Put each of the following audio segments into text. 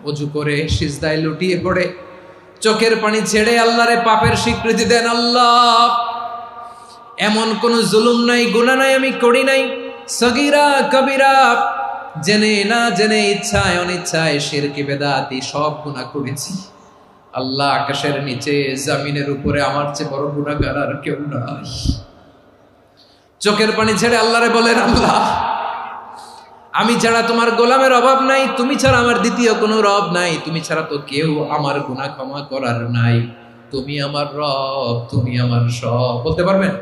অজু করে সিজদায় লুটিয়ে পড়ে চোখের পানি ছেড়ে আল্লাহরে পাপের স্বীকৃতি দেন। আল্লাহ, এমন কোন জুলুম নাই, গুনাহ নাই আমি করি নাই, সগীরা কবিরা, জেনে না জেনে, ইচ্ছায় অনিচ্ছায়, শিরকি বেদাতি সব গুনাহ করেছি। আল্লাহ, আকাশের নিচে জমিনের উপরে আমার চেয়ে বড় গুনাহগার আর কেউ নাই। চোখের পানি ছেড়ে আল্লাহরে বলেন, আল্লাহ, আমি ছাড়া তোমার গোলামের অভাব নাই, তুমি ছাড়া আমার দ্বিতীয় কোনো রব নাই, তুমি ছাড়া তো কেউ আমার গুনাহ ক্ষমা করার নাই, তুমি আমার রব, তুমি আমার সব। বলতে পারবেন?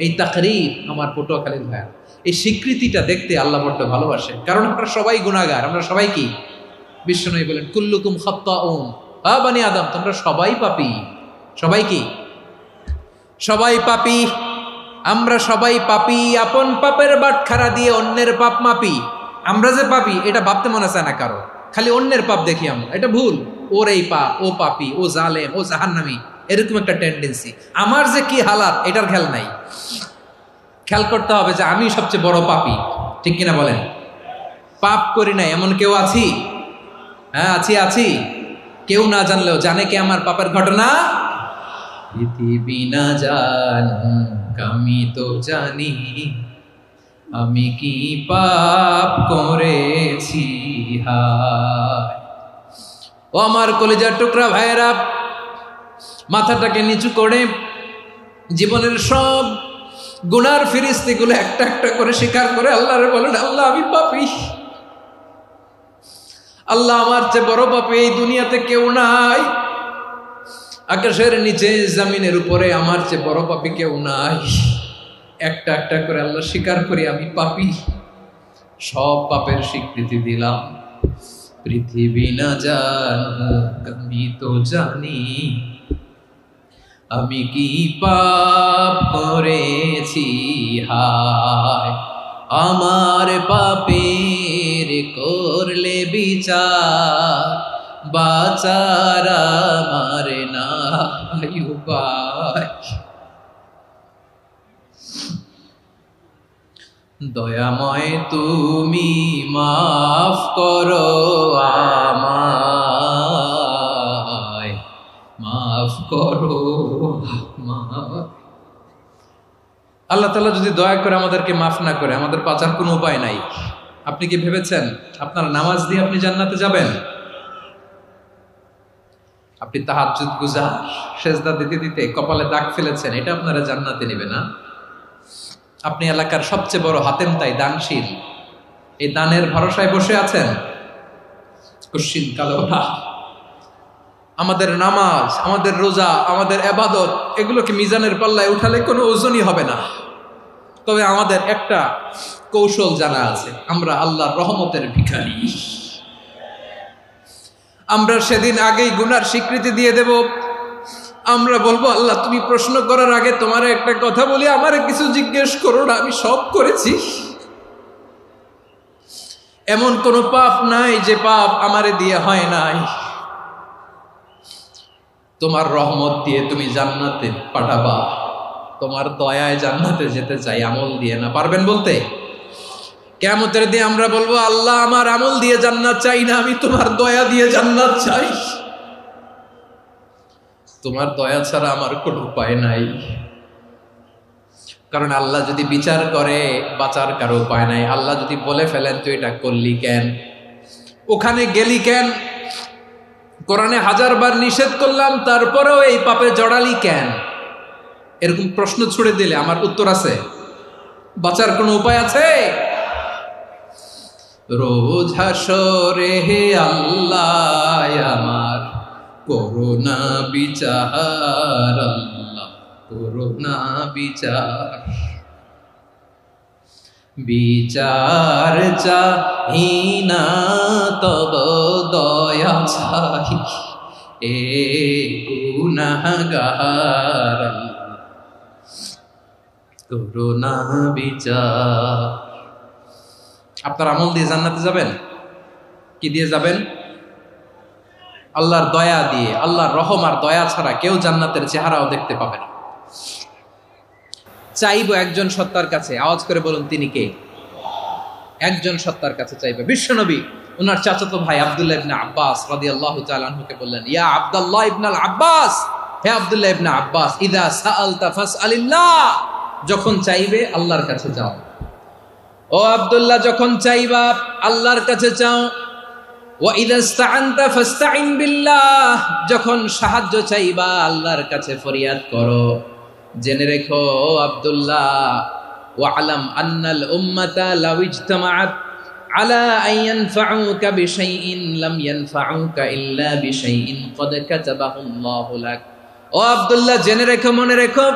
এই তাকরীর আমার পটুয়াখালীর ভাইয়া, এই স্বীকৃতিটা দেখতে আল্লাহ বড্ড ভালোবাসেন, কারণ আমরা সবাই গুনাহগার। আমরা সবাই কি? বিশ্বনবী বলেন, কুল্লুকুম খাত্তাউন, বানি আদম, তোমরা সবাই পাপী। সবাই কি? সবাই পাপী। আমরা সবাই পাপী। আপন পাপের বাটখারা দিয়ে অন্যের পাপ মাপি। আমরা যে পাপী এটা ভাবতে মনে চায় না কারো, খালি অন্যের পাপ দেখি আমরা, এটা ভুল। ওর এই পাপ, ও পাপী, ও জালেম, ও জাহান্নামী, এরকম একটা টেন্ডেন্সি। আমার যে কি হালাত এটার খেয়াল নাই। খেয়াল করতে হবে যে আমি সবচেয়ে বড় পাপী, ঠিক কিনা বলেন? পাপ করি নাই এমন কেউ আছি? হ্যাঁ, আছি। কেউ না জানলেও জানে কে আমার পাপের ঘটনা? পৃথিবী না জানুক আমি তো জানি, আমি কি পাপ করেছি। হায় ও আমার কলিজার টুকরা ভাইয়েরা, মাথাটাকে নিচু করে জীবনের সব গুনার ফিরিস্তিগুলো একটা একটা করে স্বীকার করে আল্লাহরে বলেন, আল্লাহ, আমি পাপী। আল্লাহ, আমার চেয়ে বড় পাপী এই দুনিয়াতে কেউ নাই। আকাশের নিচে জমিনের উপরে আমার চেয়ে বড় পাপী কেউ নাই। একটা একটা করে আল্লাহ স্বীকার করি আমি পাপী। সব পাপের স্বীকৃতি দিলাম। পৃথিবী না জানুক আমি তো জানি, আমি কি পাপ করেছি। হায় আমার পাপের করলে বিচার, বাচার আমার নাই উপায়। দয়াময় তুমি মাফ করো আমায়, মাফ করো আমায়। আল্লাহ তাআলা যদি দয়া করে আমাদেরকে মাফ না করে, আমাদের বাঁচার কোনো উপায় নাই। আপনি কি ভেবেছেন আপনার নামাজ দিয়ে আপনি জান্নাতে যাবেন? আপনি তাহাজ্জুদ গুজার, সেজদা দিতে দিতে কপালে দাগ ফেলেছেন, এটা আপনারা জান্নাতে নেবে না? আপনি এলাকার সবচেয়ে বড় হাতেম তাই, দানশীল, এই দানের ভরসায় বসে আছেন, কুশ্চিন কালো না। আমাদের নামাজ, আমাদের রোজা, আমাদের ইবাদত, এগুলোকে মিজানের পাল্লায় উঠালে কোনো ওজনই হবে না। তবে আমাদের একটা কৌশল জানা আছে, আমরা আল্লাহর রহমতের ভিখারি। আমরা সেদিন আগেই গুনার স্বীকৃতি দিয়ে দেব। আমরা বলবো, আল্লাহ, তুমি প্রশ্ন করার আগে তোমার একটা কথা বলি, আমারে কিছু জিজ্ঞেস করো না, আমি সব করেছি। এমন কোন পাপ নাই যে পাপ আমারে দিয়ে হয় নাই। তোমার রহমত দিয়ে তুমি জান্নাতে পাঠাবা, তোমার দয়ায় জান্নাতে যেতে চাই, আমল দিয়ে না। পারবেন বলতে? কিয়ামতের দিন আমরা বলবো, আল্লাহ, আমার আমল দিয়ে জান্নাত চাই না, আমি তোমার দয়া দিয়ে জান্নাত চাই। তোমার দয়া ছাড়া আমার কোনো উপায় নাই। কারণ আল্লাহ যদি বিচার করে, বাঁচার কারো উপায় নাই। আল্লাহ যদি বলে ফেলেন তুই এটা করলি কেন, ওখানে গেলি কেন, কোরআনে 1000 বার নিষেধ করলাম তারপরেও এই পাপে জড়ালি কেন, এরকম প্রশ্ন ছুড়ে দিলে আমার উত্তর আছে? বাঁচার কোনো উপায় আছে? রোজ হাসরে হে আল্লাহ আমার করুণা বিচার, আল্লাহ করুণা বিচার। বিচার চাহি না তব দয়া চাহি, এ গুনাহগার, করুণা বিচার। আপনার আমল দিয়ে জান্নাতে যাবেন? কি দিয়ে যাবেন? আল্লাহর দয়া দিয়ে। আল্লাহর রহম আর দয়া ছাড়া কেউ জান্নাতের চেহারাও দেখতে পাবে না। চাইবো একজন সত্তার কাছে, আওয়াজ করে বলুন তিনি কে? একজন সত্তার কাছে চাইবে, বিশ্বনবী ওনার চাচাতো ভাই আব্দুল্লাহ ইবনে আব্বাস রাদিয়াল্লাহু তাআলা আনহুকে বললেন, ইয়া আব্দুল্লাহ ইবনে আব্বাস, হে আব্দুল্লাহ ইবনে আব্বাস, ইযা সাআলতা ফাসআলিল্লাহ, যখন চাইবে আল্লাহর কাছে যাও। ও আব্দুল্লাহ, যখন চাইবা আল্লাহর কাছে চাও। ওয়া ইযা ইসতাআনতা ফাসতাইন বিল্লাহ, যখন সাহায্য চাইবা আল্লাহর কাছে ফরিয়াদ করো। জেনে রেখো আব্দুল্লাহ, ওয়া'লাম আন্নাল উম্মাতা লাউ ইজতামাআত আলা আন ইয়ানফাউকা বিশাইইন লাম ইয়ানফাউকা ইল্লা বিশাইইন ক্বাদ কাতাবাহু আল্লাহু লাক। ও আব্দুল্লাহ, জেনে রেখো, মনে রেখো,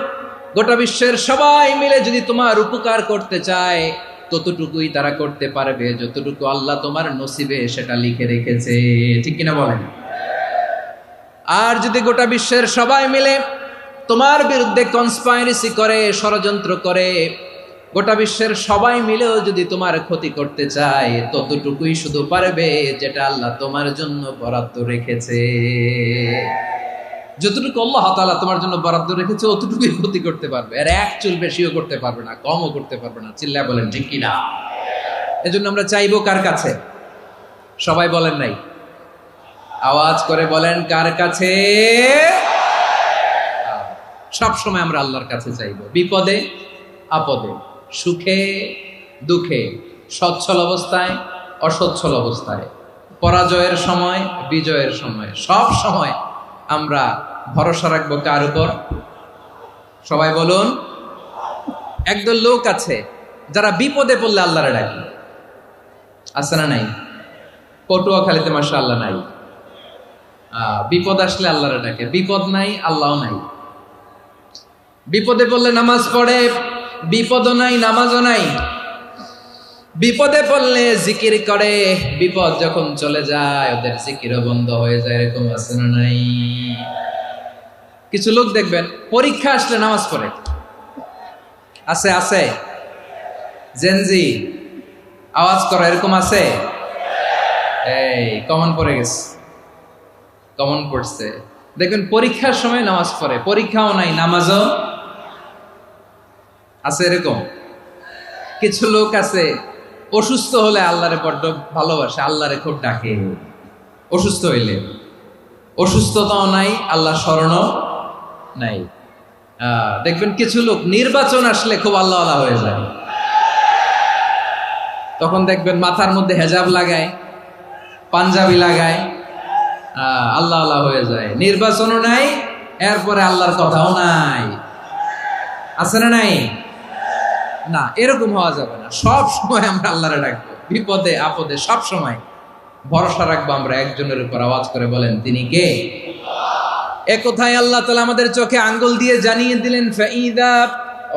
গোটা বিশ্বের সবাই মিলে যদি তোমার উপকার করতে চায় ততটুকুই তারা করতে পারবে যতটুকু আল্লাহ তোমার নসিবে সেটা লিখে রেখেছে। ঠিক কিনা বলেন? আর যদি গোটা বিশ্বের সবাই মিলে তোমার বিরুদ্ধে কনস্পাইরেসি করে, ষড়যন্ত্র করে, গোটা বিশ্বের সবাই মিলেও যদি তোমার ক্ষতি করতে চায় ততটুকুই শুধু পারবে যেটা আল্লাহ তোমার জন্য বরাদ্দ রেখেছে। যতটুকু আল্লাহ তাআলা তোমার জন্য বরাদ্দ রেখেছে অতটুকুই ক্ষতি করতে পারবে, আর এক চুল বেশিও করতে পারবে না, কমও করতে পারবে না। চিল্লায় বলেন ঠিক কিনা? এজন্য আমরা চাইবো কার কাছে? সবাই বলেন নাই, আওয়াজ করে বলেন কার কাছে? সব সময় আমরা আল্লাহর কাছে চাইবো, বিপদে আপদে, সুখে দুঃখে, সচ্ছল অবস্থায় অসচ্ছল অবস্থায়, পরাজয়ের সময় বিজয়ের সময়, সব সময় আমরা ভরসা রাখবো কার উপর? সবাই বলুন। একদল লোক আছে যারা বিপদে পড়লে আল্লাহরে ডাকে, আছে না নাই? পটুয়াখালীতে মাশাআল্লাহ নাই। বিপদ আসলে আল্লাহরে ডাকে, বিপদ নাই আল্লাহও নাই। বিপদে পড়লে নামাজ পড়ে, বিপদও নাই নামাজও নাই। বিপদে পড়লে জিকির করে, বিপদ যখন চলে যায় ওদের জিকিরও বন্ধ হয়ে যায়। এরকম আছে না নাই? কিছু লোক দেখবেন পরীক্ষা আসলে নামাজ পড়ে, আছে আছে। জেনজি আওয়াজ করো, এরকম আছে? এই কমন পড়ে গেছে, কমন পড়ছে। দেখবেন পরীক্ষার সময় নামাজ পড়ে, পরীক্ষাও নাই নামাজও আছে। এরকম কিছু লোক আছে অসুস্থ হলে আল্লাহরে বড্ড ভালোবাসে, আল্লাহরে খুব ডাকে। অসুস্থ হইলে অসুস্থতাও নাই, আল্লাহ স্মরণও নাই। দেখবেন কিছু লোক নির্বাচন আসলে খুব আল্লাহ আল্লাহ হয়ে যায়, তখন দেখবেন মাথার মধ্যে হেজাব লাগায়, পাঞ্জাবি লাগায়, আল্লাহ আল্লাহ হয়ে যায়। নির্বাচনও নাই, এরপরে আল্লাহর কথাও নাই। আছে না নাই? না, এরকম হওয়া যাবে না। সব সময় আমরা আল্লাহরে ডাকবো, বিপদে আপদে সব সময় ভরসা রাখবো আমরা একজনের উপর। আওয়াজ করে বলেন তিনি কে? এ কথায় আল্লাহ তাআলা আমাদের চোখে আঙ্গুল দিয়ে জানিয়ে দিলেন, ফাইদা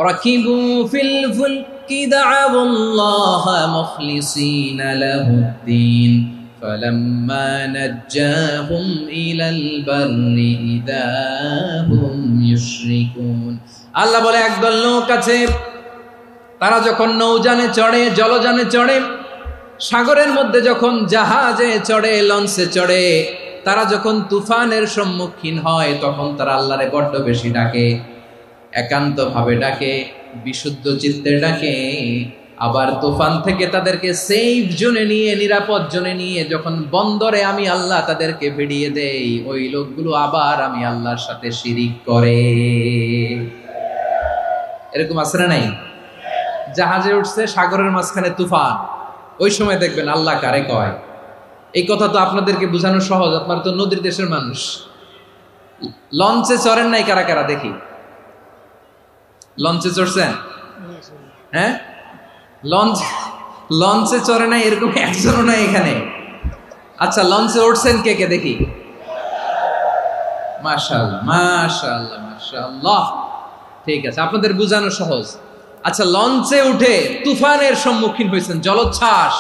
রাকিবু ফিল ফুলকি দা'আউল্লাহা মুখলিসিনা লাহুদ্দিন ফালাম্মা নাজ্জাহুম ইলাল বাররি ইযা হুম ইউশরিকুন। আল্লাহ বলে একদল লোক আছে, তারা যখন নৌযানে চড়ে, জলযানে চড়ে, সাগরের মধ্যে যখন জাহাজে চড়ে, লঞ্চে চড়ে, তারা যখন তুফানের সম্মুখীন হয় তখন তারা আল্লাহরে বড্ড বেশি ডাকে, একান্ত ভাবে ডাকে, বিশুদ্ধ চিত্তে ডাকে। আবার তুফান থেকে তাদেরকে সেফ জোনে নিয়ে, নিরাপদ জোনে নিয়ে যখন বন্দরে আমি আল্লাহ তাদেরকে ভিড়িয়ে দেই, ওই লোকগুলো আবার আমি আল্লাহর সাথে শিরিক করে। এরকম আছে না নাই? জাহাজে উঠছে, সাগরের মাঝখানে তুফান, ওই সময় দেখবেন আল্লাহ কারে কয়। এই কথা তো আপনাদেরকে বোঝানো সহজ, আপনারা তো নদীর দেশের মানুষ। লঞ্চে চড়েন নাই কারা কারা? দেখি, লঞ্চে চড়ছেন? হ্যাঁ, লঞ্চে চড়ে নাই এরকম একজনও নাই এখানে। আচ্ছা, লঞ্চে উঠছেন কে কে? দেখি। মাশাআল্লাহ মাশাআল্লাহ মাশাআল্লাহ, ঠিক আছে, আপনাদের বোঝানো সহজ। আচ্ছা, লঞ্চে উঠে তুফানের সম্মুখীন হয়েছেন, জলোচ্ছ্বাস,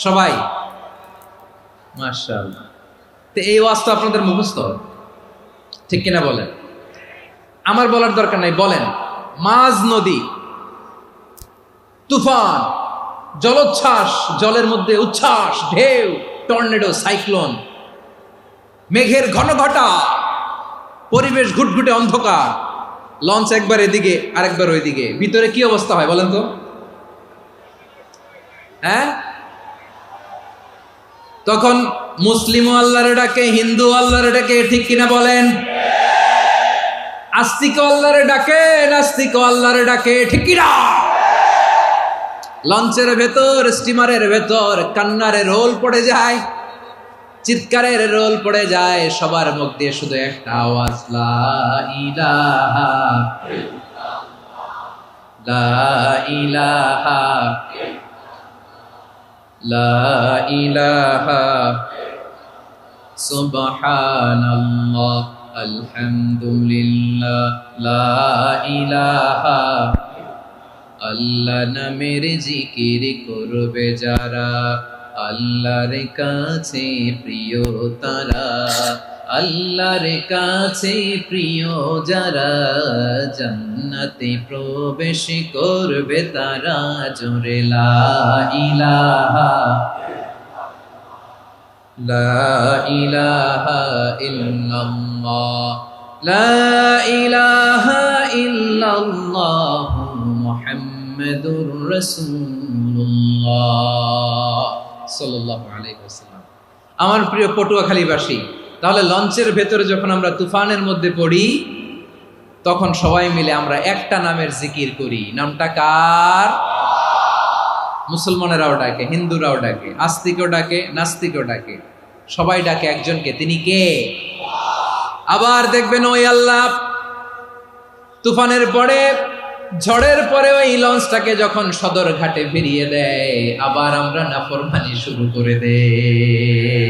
সবাই? মাশাআল্লাহ। তো এই ওয়াজ তো আপনাদের মুখস্থ, ঠিক কিনা বলেন? আমার বলার দরকার নাই, বলেন। মাঝ নদী, তুফান, জলোচ্ছ্বাস, জলের মধ্যে উচ্ছ্বাস, ঢেউ, টর্নেডো, সাইক্লোন, মেঘের ঘনঘটা, পরিবেশ ঘুটঘুটে অন্ধকার, লঞ্চ একবার এদিকে আরেকবার ওইদিকে, ভিতরে কি অবস্থা হয় বলেন তো? হ্যাঁ, তখন মুসলিমও আল্লাহরে ডাকে, হিন্দু আল্লাহরে ডাকে, ঠিক কিনা বলেন? আস্তিক আল্লাহরে ডাকে, নাস্তিক আল্লাহরে ডাকে, ঠিক কিনা? লঞ্চের ভেতর, স্টিমারের ভেতর কান্নারে রোল পড়ে যায়, চিৎকারের রোল পড়ে যায়, সবার মুখ দিয়ে শুধু একটা আওয়াজ, লা ইলাহা লা ইলাহা লা ইলাহা সুবহানাল্লাহ আলহামদুলিল্লাহ লা ইলাহা। আল্লাহ নামের জিকির করবে যারা, আল্লাহর কাছে প্রিয় তারা, আল্লাহর কাছে প্রিয় যারা, জান্নাতে প্রবেশ করবে তারা, জোরে লা ইলাহা লা ইলাহা ইল্লাল্লাহ লা ইলাহা ইল্লাল্লাহ মুহাম্মাদুর রাসূলুল্লাহ সাল্লাল্লাহু আলাইহি ওয়াসাল্লাম। আমার প্রিয় পটুয়াখালীবাসী, তাহলে লঞ্চের ভেতরে যখন আমরা তুফানের মধ্যে পড়ি, তখন সবাই মিলে আমরা একটা নামের জিকির করি। নামটা কার? মুসলমানেরাও ডাকে, হিন্দুরাও ডাকে, আস্তিকও ডাকে, নাস্তিকও ডাকে, সবাই ডাকে একজনকে, তিনি কে? আবার দেখবেন ওই আল্লাহ তুফানের পরে, ঝড়ের পরে ওই লঞ্চটাকে যখন সদর ঘাটে ফিরিয়ে দেয়, আবার আমরা নাফরমানি শুরু করে দেই।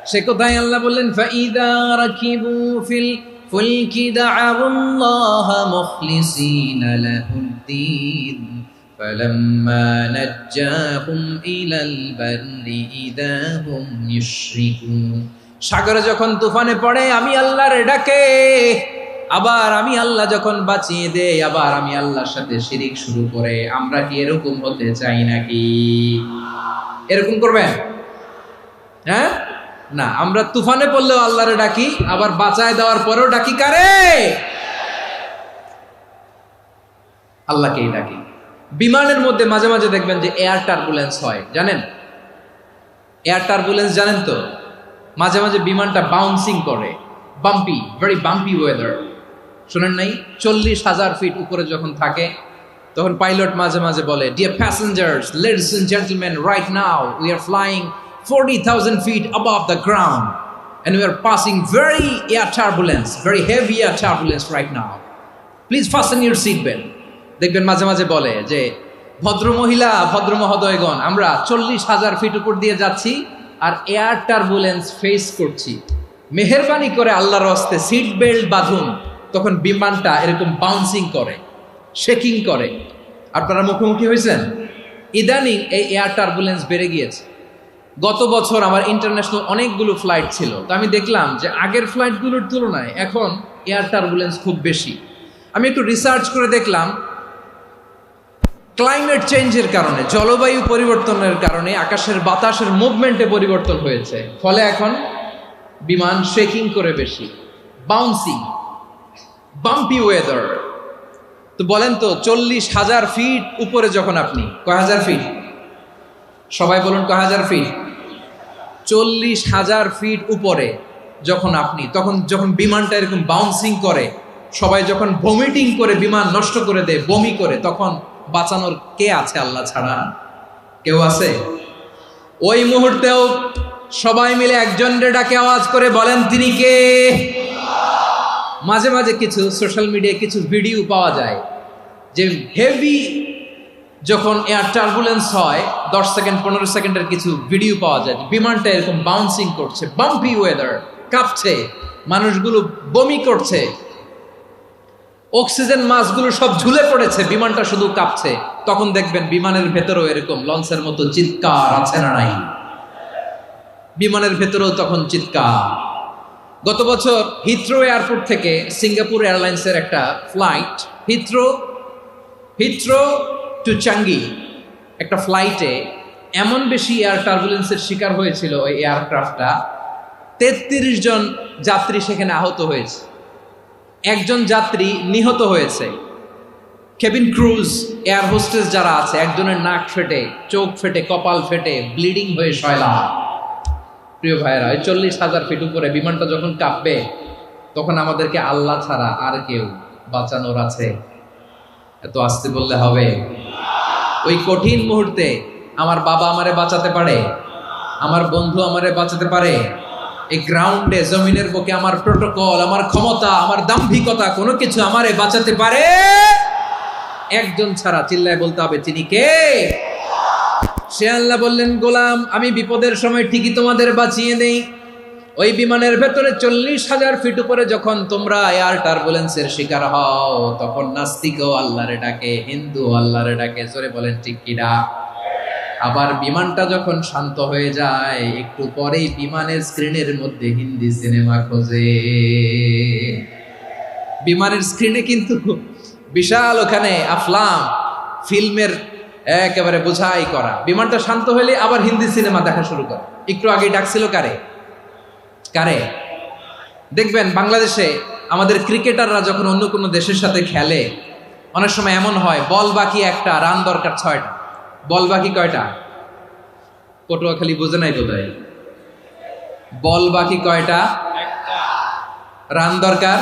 সে কোথায়? আল্লাহ বললেন, ফাইদা রাকিবু ফিল ফুলকি দা'আউল্লাহা মুখলিসিনা লাহুদ্দিন ফালাম্মা নাজ্জাহুম ইলাল বাররি ইযা হুম ইউশরিকুন। সাগরে যখন তুফানে পড়ে আমি আল্লাহর ডাকে, আবার আমি আল্লাহ যখন বাঁচিয়ে দেই, আবার আমি আল্লাহর সাথে শিরিক শুরু করে। আমরা কি এরকম হতে চাই নাকি? এরকম করবেন? হ্যাঁ না, আমরা তুফানে পড়লেও আল্লাহরে ডাকি, আবার বাঁচায় দেওয়ার পরেও ডাকি কারে? আল্লাহকেই ডাকি। বিমানের মধ্যে মাঝে মাঝে দেখবেন যে এয়ার টার্বুলেন্স হয়, জানেন? এয়ার টার্বুলেন্স জানেন তো? মাঝে মাঝে বিমানটা বাউন্সিং করে, বাম্পি, ভেরি বাম্পি ওয়েদার। শোনেন নাই? 40,000 ফিট উপরে যখন থাকে, তখন পাইলট মাঝে মাঝে বলে, dear passengers, ladies and gentleman, right now we are flying 40,000 feet above the ground and we are passing very air turbulence, very heavy air turbulence right now. Please fasten your seat belt. দেখবেন মাঝে মাঝে বলে যে, ভদ্র মহিলা, ভদ্র মহোদয়গণ, আমরা 40,000 ফিট উপর দিয়ে যাচ্ছি আর এয়ার টার্বুলেন্স ফেস করছি, মেহেরবানি করে আল্লাহর হস্তে সিট বেল্ট বাঁধুন। তখন বিমানটা এরকম বাউন্সিং করে, শেকিং করে। আপনারা মুখোমুখি হয়েছেন? ইদানিং এই এয়ার টার্বুলেন্স বেড়ে গিয়েছে। গত বছর আমার ইন্টারন্যাশনাল অনেকগুলো ফ্লাইট ছিল, তো আমি দেখলাম যে আগের ফ্লাইটগুলোর তুলনায় এখন এয়ার টার্বুলেন্স খুব বেশি। আমি একটু রিসার্চ করে দেখলাম, ক্লাইমেট চেঞ্জের কারণে, জলবায়ু পরিবর্তনের কারণে আকাশের বাতাসের মুভমেন্টে পরিবর্তন হয়েছে, ফলে এখন বিমান শেকিং করে বেশি, বাউন্সিং, বাম্পি ওয়েদার। তো বলেন তো, 40,000 ফিট উপরে যখন আপনি, কয় হাজার ফিট? সবাই বলুন কয় হাজার ফিট? 40,000 ফিট উপরে যখন আপনি, তখন যখন বিমানটা এরকম বাউন্সিং করে, সবাই যখন ভমিটিং করে বিমান নষ্ট করে দেয়, বমি করে, তখন বাঁচানোর কে আছে আল্লাহ ছাড়া? কেউ আছে? ওই মুহূর্তেও সবাই মিলে একজনের ডাকে আওয়াজ করে বলেন, তিনি কে? মাঝে মাঝে কিছু সোশ্যাল মিডিয়ায় কিছু ভিডিও পাওয়া যায় যে হেভি যখন এয়ার টার্বুলেন্স হয়, 10 সেকেন্ড 15 সেকেন্ডের কিছু ভিডিও পাওয়া যায়, বিমানটা এরকম বাউন্সিং করছে, বাম্পি ওয়েদার, কাঁপছে, মানুষগুলো বমি করছে, অক্সিজেন মাস্কগুলো সব ঝুলে পড়েছে, বিমানটা শুধু কাঁপছে। তখন দেখবেন বিমানের ভেতরেও এরকম লঞ্চের মতো চিৎকার আছে না নাই? বিমানের ভেতরেও তখন চিৎকার। গত বছর হিথ্রো এয়ারপোর্ট থেকে সিঙ্গাপুর এয়ারলাইন্সের একটা ফ্লাইট, হিথ্রো টু চাঙ্গি, একটা ফ্লাইটে এমন বেশি এয়ার টার্বুলেন্সের শিকার হয়েছিল ওই এয়ারক্রাফটটা, 33 জন যাত্রী সেখানে আহত হয়েছে, একজন যাত্রী নিহত হয়েছে। কেবিন ক্রুজ, এয়ার হোস্টেস যারা আছে, একজনের নাক ফেটে, চোখ ফেটে, কপাল ফেটে, ব্লিডিং হয়ে শয়লা। প্রিয় ভাইয়েরা, 40,000 ফিট উপরে বিমানটা যখন কাঁপবে, তখন আমাদেরকে আল্লাহ ছাড়া আর কেউ বাঁচানোর আছে? এত আসতে বললে হবে? ওই কঠিন মুহূর্তে আমার বাবা আমারে বাঁচাতে পারে, আমার বন্ধু আমারে বাঁচাতে পারে? এই গ্রাউন্ডে, জমিনের বুকে আমার প্রোটোকল, আমার ক্ষমতা, আমার দাম্ভিকতা, কোনো কিছু আমারে বাঁচাতে পারে? একজন ছাড়া। চিল্লায় বলতে হবে, তিনি কে? সে আল্লাহ বললেন, গোলাম, আমি বিপদের সময় ঠিকই তোমাদের বাঁচিয়ে দেই। ওই বিমানের ভেতরে 40,000 ফিট উপরে যখন তোমরা এয়ার টার্বুলেন্সের শিকার হও, তখন নাস্তিকও আল্লাহরে ডাকে, হিন্দু আল্লাহরে ডাকে। জোরে বলেন ঠিক কিনা? আবার বিমানটা যখন শান্ত হয়ে যায়, একটু পরেই বিমানের স্ক্রিনের মধ্যে হিন্দি সিনেমা খোঁজে। বিমানের স্ক্রিনে কিন্তু বিশাল ওখানে আফলাম ফিল্মের একেবারে বোঝাই করা। বিমানটা শান্ত হলে আবার হিন্দি সিনেমা দেখা শুরু করে। একটু আগে ডাকছিল কারে? কারে? দেখবেন বাংলাদেশে আমাদের ক্রিকেটাররা যখন অন্য কোনো দেশের সাথে খেলে, অনেক সময় এমন হয়, বল বাকি একটা, রান দরকার 6টা। বল বাকি কয়টা? পটুয়াখালী বুঝে নাই বোধহয়। বল বাকি কয়টা? রান দরকার।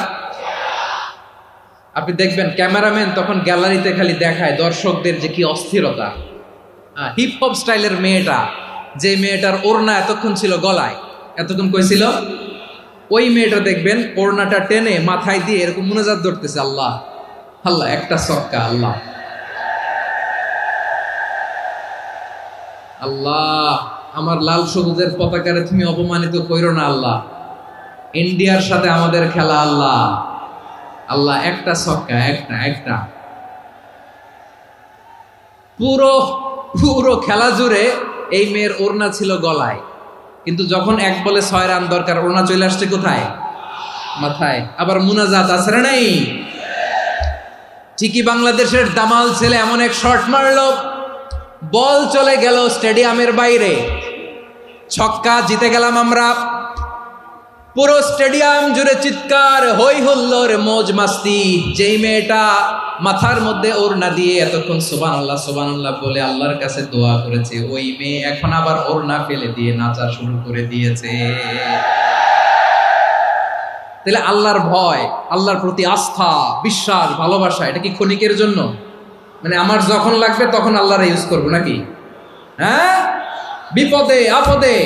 আপনি দেখবেন ক্যামেরাম্যান তখন গ্যালারিতে খালি দেখায় দর্শকদের যে কি অস্থিরতা। হিপ হপ স্টাইলের মেয়েটা, যে মেয়েটার ওড়না এতক্ষণ ছিল গলায়, এতক্ষণ কই ছিল, ওই মেয়েটা দেখবেন ওড়নাটা টেনে মাথায় দিয়ে এরকম মুনাজাত ধরতেছে, আল্লাহ আল্লাহ, একটা ছক্কা, আল্লাহ আল্লাহ, আমার লাল সবুজের পতাকারে তুমি অপমানিত কইরো না আল্লাহ, ইন্ডিয়ার সাথে আমাদের খেলা, আল্লাহ আল্লাহ, একটা ছক্কা, একটা। পুরো খেলা জুড়ে এই মেয়ের ওড়না ছিল গলায়, কিন্তু যখন এক বলে 6 রান দরকার, ওড়না চলে আসছে কোথায়? মাথায়। আবার মুনাজাত আছে না নাই? ঠিকই বাংলাদেশের দামাল ছেলে এমন এক শট মারলো, বল চলে গেল স্টেডিয়ামের বাইরে, ছক্কা, জিতে গেলাম আমরা। পুরো স্টেডিয়াম জুড়ে চিৎকার, হই হুল্লোর, মৌজ মাস্তি। যেই মেয়েটা মাথার মধ্যে ওড়না দিয়ে এতক্ষণ সুবহানাল্লাহ সুবহানাল্লাহ বলে আল্লাহর কাছে দোয়া করেছে, ওই মেয়ে এখন আবার ওড়না ফেলে দিয়ে নাচা শুরু করে দিয়েছে। তাহলে আল্লাহর ভয়, আল্লাহর প্রতি আস্থা, বিশ্বাস, ভালোবাসা, এটা কি ক্ষণিকের জন্য? মানে আমার যখন লাগবে তখন আল্লাহরে ইউজ করবো নাকি? হ্যাঁ, বিপদে আপদে,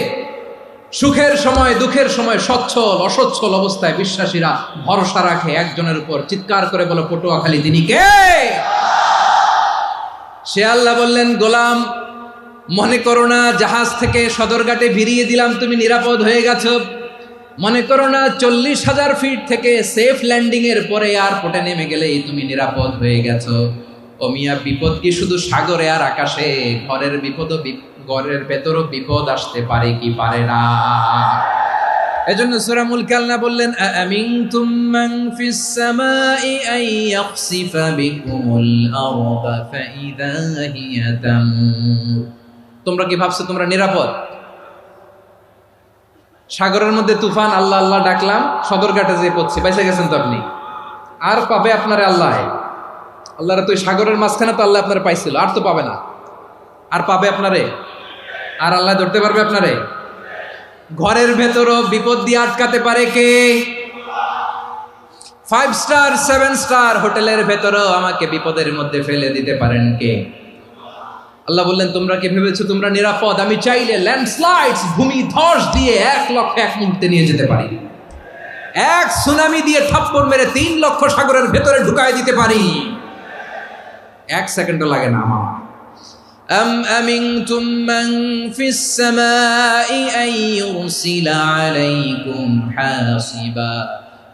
সুখের সময় দুঃখের সময়, সচ্ছল অসচ্ছল অবস্থায় বিশ্বাসীরা ভরসা রাখে একজনের উপর। চিৎকার করে বলো, পটুয়াখালী, তিনি কে? সে আল্লাহ বললেন, গোলাম, মনে করো না জাহাজ থেকে সদরঘাটে ভিড়িয়ে দিলাম, তুমি নিরাপদ হয়ে গেছো। মনে করো না 40,000 ফিট থেকে সেফ ল্যান্ডিং এর পরে এয়ারপোর্টে নেমে গেলেই তুমি নিরাপদ হয়ে গেছো। ও মিয়া, বিপদ কি শুধু সাগরে আর আকাশে? ঘরের ভেতরও বিপদ আসতে পারে কি পারে না? এজন্য সূরা মুলক আল্লাহ বললেন, আমিনতুম মান ফিস সামাই আন ইয়াখসিফা বিকুমুল আরদা ফাইযা হিয়া তামুর। তোমরা কি ভাবছো তোমরা নিরাপদ? সাগরের মধ্যে তুফান, আল্লাহ আল্লাহ ডাকলাম, সদরঘাটে যেয়ে পড়ছি, বাইসে গেছেন তো আপনি। আর পাবে আপনারে আল্লাহ? আল্লাহর তো সাগরের মাঝখানে তো আল্লাহ আপনারে পাইছিল, আর তো পাবে না। আর পাবে আপনারে? আর আল্লাহ ধরতে পারবে আপনারে? ঘরের ভেতরও বিপদ দিয়ে আটকাতে পারে কে? 5 স্টার 7 স্টার হোটেলের ভেতরেও আমাকে বিপদের মধ্যে ফেলে দিতে পারেন কে? আল্লাহ বললেন, তোমরা কি ভেবেছো তোমরা নিরাপদ? আমি চাইলে ল্যান্ডস্লাইডস, ভূমি ধস দিয়ে 1 লক্ষ এক মুহূর্তে নিয়ে যেতে পারি। এক সুনামি দিয়ে থাপ্পড় মেরে 3 লক্ষ সাগরের ভেতরে ঢুকায় দিতে পারি। 1 সেকেন্ডও লাগে না আমার। أم أمنتم من في السماء أن يرسل عليكم حاصبا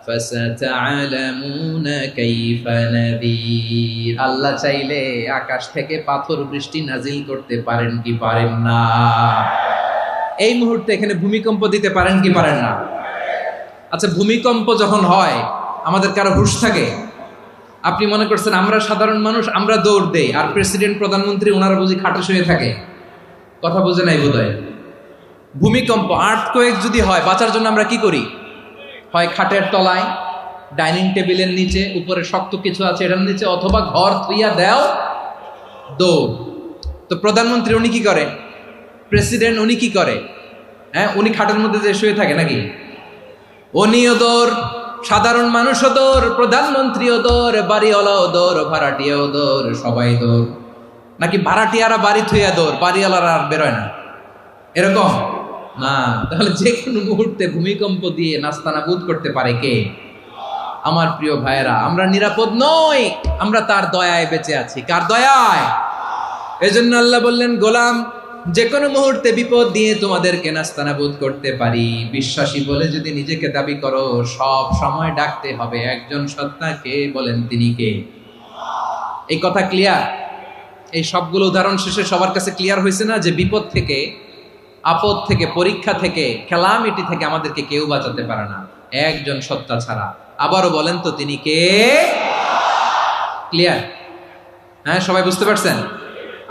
فستعلمون كيف نذير। আল্লাহ চাইলে আকাশ থেকে পাথর বৃষ্টি নাজিল করতে পারেন কি পারেন না? এই মুহূর্তে এখানে ভূমিকম্প দিতে পারেন কি পারেন না? আচ্ছা, ভূমিকম্প যখন হয় আমাদের কারো হুঁশ থাকে? আপনি মনে করছেন আমরা সাধারণ মানুষ, আমরা দৌড় দেই, আর প্রেসিডেন্ট প্রধানমন্ত্রী ওনারা বুঝি খাটে শুয়ে থাকে? কথা বুঝে নাই বোধহয়। ভূমিকম্প, আর্থকোয়েক যদি হয়, বাঁচার জন্য আমরা কি করি? হয় খাটের তলায়, ডাইনিং টেবিলের নিচে, উপরে শক্ত কিছু আছে এটার নিচে, অথবা ঘর থুইয়া দেও দৌড়। তো প্রধানমন্ত্রী উনি কি করে, প্রেসিডেন্ট উনি কি করে? হ্যাঁ, উনি খাটের মধ্যে যে শুয়ে থাকে নাকি? উনিও দৌড়, সাধারণ মানুষও দৌড়, প্রধানমন্ত্রীও দৌড়, বাড়িওয়ালাও দৌড়, ভাড়াটিয়াও দৌড়, সবাই দৌড়। নাকি ভাড়াটিয়ারা বাড়ি থুইয়া দৌড়, বাড়িওয়ালারা আর বেরোয় না, এরকম না? তাহলে যে কোনো মুহূর্তে ভূমিকম্প দিয়ে নাস্তানাবুদ করতে পারে কে? আমার প্রিয় ভাইয়েরা, আমরা নিরাপদ নই, আমরা তার দয়ায় বেঁচে আছি। কার দয়ায়? এজন্য আল্লাহ বললেন, গোলাম, যে কোনো মুহূর্তে বিপদ দিয়ে তোমাদেরকে নাস্তানাবুদ করতে পারি। বিশ্বাসী বলে যদি নিজেকে দাবি করো, সব সময় ডাকতে হবে একজন সত্তাকে। বলেন তিনি কে? এই কথা ক্লিয়ার? এই সবগুলো উদাহরণ শেষে সবার কাছে ক্লিয়ার হয়েছে না যে বিপদ থেকে, আপদ থেকে, পরীক্ষা থেকে, ক্যালামিটি থেকে আমাদেরকে কেউ বাঁচাতে পারে না একজন সত্তা ছাড়া। আবারও বলেন তো তিনি কে? ক্লিয়ার? হ্যাঁ, সবাই বুঝতে পারছেন?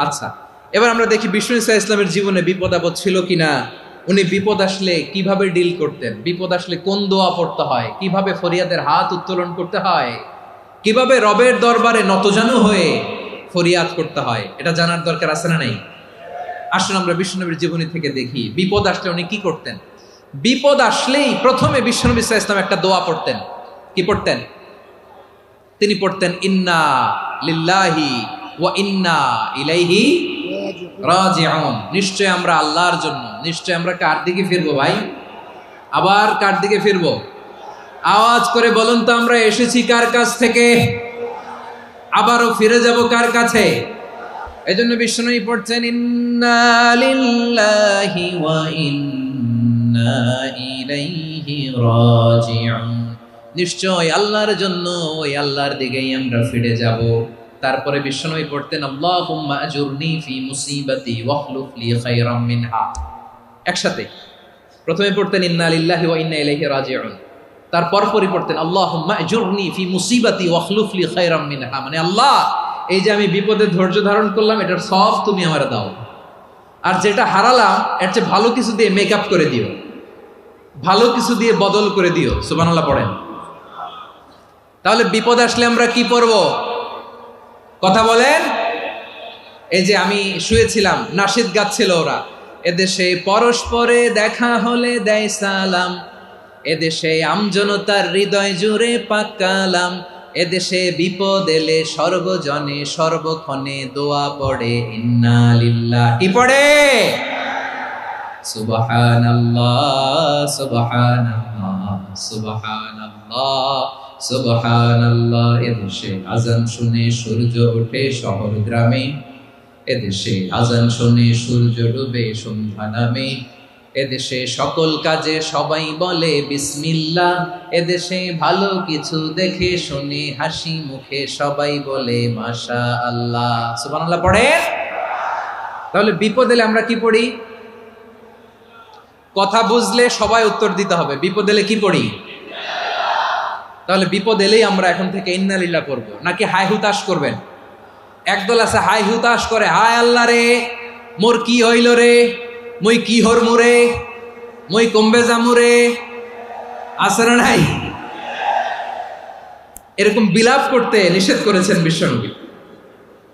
আচ্ছা, এবার আমরা দেখি বিষ্ণু ঈসা ইসলামের জীবনে বিপদ আপদ ছিল কিনা। উনি বিপদ আসলে কিভাবে ডিল করতেন, বিপদ আসলে কোন দোয়া পড়তে হয়, কিভাবে ফরিয়াদের হাত উত্তোলন করতে হয়, কিভাবে রবের দরবারে নতজানু হয়ে ফরিয়াদ করতে হয়, এটা জানার দরকার আছে না নাই? আসুন আমরা বিশ্বনবীর জীবনী থেকে দেখি বিপদ আসলে উনি কি করতেন। বিপদ আসলেই প্রথমে বিশ্বনবী সাল্লাল্লাহু আলাইহি ওয়াসাল্লাম একটা দোয়া পড়তেন। কি পড়তেন? তিনি পড়তেন, ইন্না লিল্লাহি ওয়া ইন্না ইলাইহি রাজিউন। নিশ্চয় আমরা আল্লাহর জন্য, নিশ্চয় আমরা কার দিকে ফিরবো ভাই? আবার কার দিকে ফিরবো? আওয়াজ করে বলুন তো, আমরা এসেছি কার কাছ থেকে, আবারও ফিরে যাব কার কাছে? এজন্য বিশ্বনবী পড়ছেন, ইন্না লিল্লাহি ওয়া ইন্না ইলাইহি রাজিউন। নিশ্চয় আল্লাহর জন্য, ওই আল্লাহর দিকেই আমরা ফিরে যাব। তারপরে বিশ্বনবী পড়তেন, আল্লাহুম্মা আজুরনি ফি মুসিবাতি ওয়াখলুফ লি খায়রাম মিনহা। একসাথে প্রথমে পড়তেন ইন্না লিল্লাহি ওয়া ইন্না ইলাইহি রাজিউন, তারপর পরে পড়তেন আল্লাহুম্মা আজুরনি ফি মুসিবাতি ওয়াখলুফ লি খায়রাম মিনহা। মানে আল্লাহ, এই যে আমি বিপদে ধৈর্য ধারণ করলাম, এটার সব তুমি আমারে দাও, আর যেটা হারালাম এর চেয়ে ভালো কিছু দিয়ে মেকআপ করে দিও, ভালো কিছু দিয়ে বদল করে দিও। সুবহানাল্লাহ পড়েন। তাহলে বিপদ আসলে আমরা কি পড়ব? কথা বলেন। এই যে আমি শুয়েছিলাম, নাশিদ গাচ্ছিল ওরা, এদেশে পরস্পরে দেখা হলে দেয় সালাম, এদেশে আমজনতার হৃদয় জুড়ে পাকালাম, এদেশে বিপদ এলে সর্বজনে সর্বক্ষণে দোয়া পড়ে ইন্না লিল্লাহি। কি পড়ে? সুবহানাল্লাহ সুবহানাল্লাহ সুবহানাল্লাহ সুবহানাল্লাহ। এদেশে আজান শুনে সূর্য ওঠে শহর গ্রামে, এদেশে আজান শুনে সূর্য ডুবে সন্ধ্যা নামে, এদেশে সকল কাজে সবাই বলে বিসমিল্লাহ, এদেশে ভালো কিছু দেখে শুনে হাসি মুখে সবাই বলে মাশাআল্লাহ। সুবহানাল্লাহ পড়েন। তাহলে বিপদ এলে আমরা কি পড়ি? কথা বুঝলে সবাই উত্তর দিতে হবে, বিপদ এলে কি পড়ি? তাহলে বিপদ এলেই আমরা এখন থেকে ইন্না লিল্লাহ পড়বো, নাকি হাই হুতাশ করবেন? একদল আছে হাই হুতাশ করে, হায় আল্লাহ রে মোর কি হইল রে, মই কি হরমু রে, মই কমবে জামু রে, আছে না নাই? এরকম বিলাপ করতে নিষেধ করেছেন বিশ্বনবী।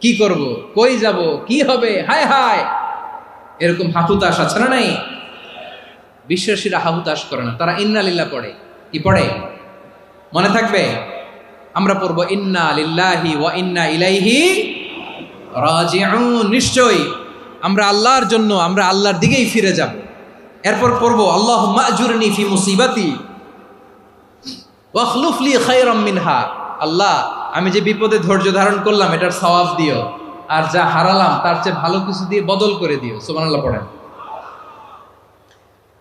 কি করব, কই যাব, কি হবে, হায় হায়, এরকম হাহুতাশ আছে না নাই? বিশ্বাসীরা হাহুতাশ করে না, তারা ইন্না লিল্লাহ পড়ে। কি পড়ে? মনে থাকবে? আমরা পড়বো ইন্না লিল্লাহি ওয়া ইন্না ইলাইহি রাজিউন। নিশ্চয়ই আমরা আল্লাহর জন্য, আমরা আল্লাহর দিকেই ফিরে যাব। এরপর পড়বো আল্লাহুম্মা আজুরনি ফি মুসিবাতি ওয়াখলুফ লি খায়রাম মিনহা। আল্লাহ, আমি যে বিপদে ধৈর্য ধারণ করলাম এটার সওয়াব দিও, আর যা হারালাম তার চেয়ে ভালো কিছু দিয়ে বদল করে দিও। সুবহানাল্লাহ পড়েন।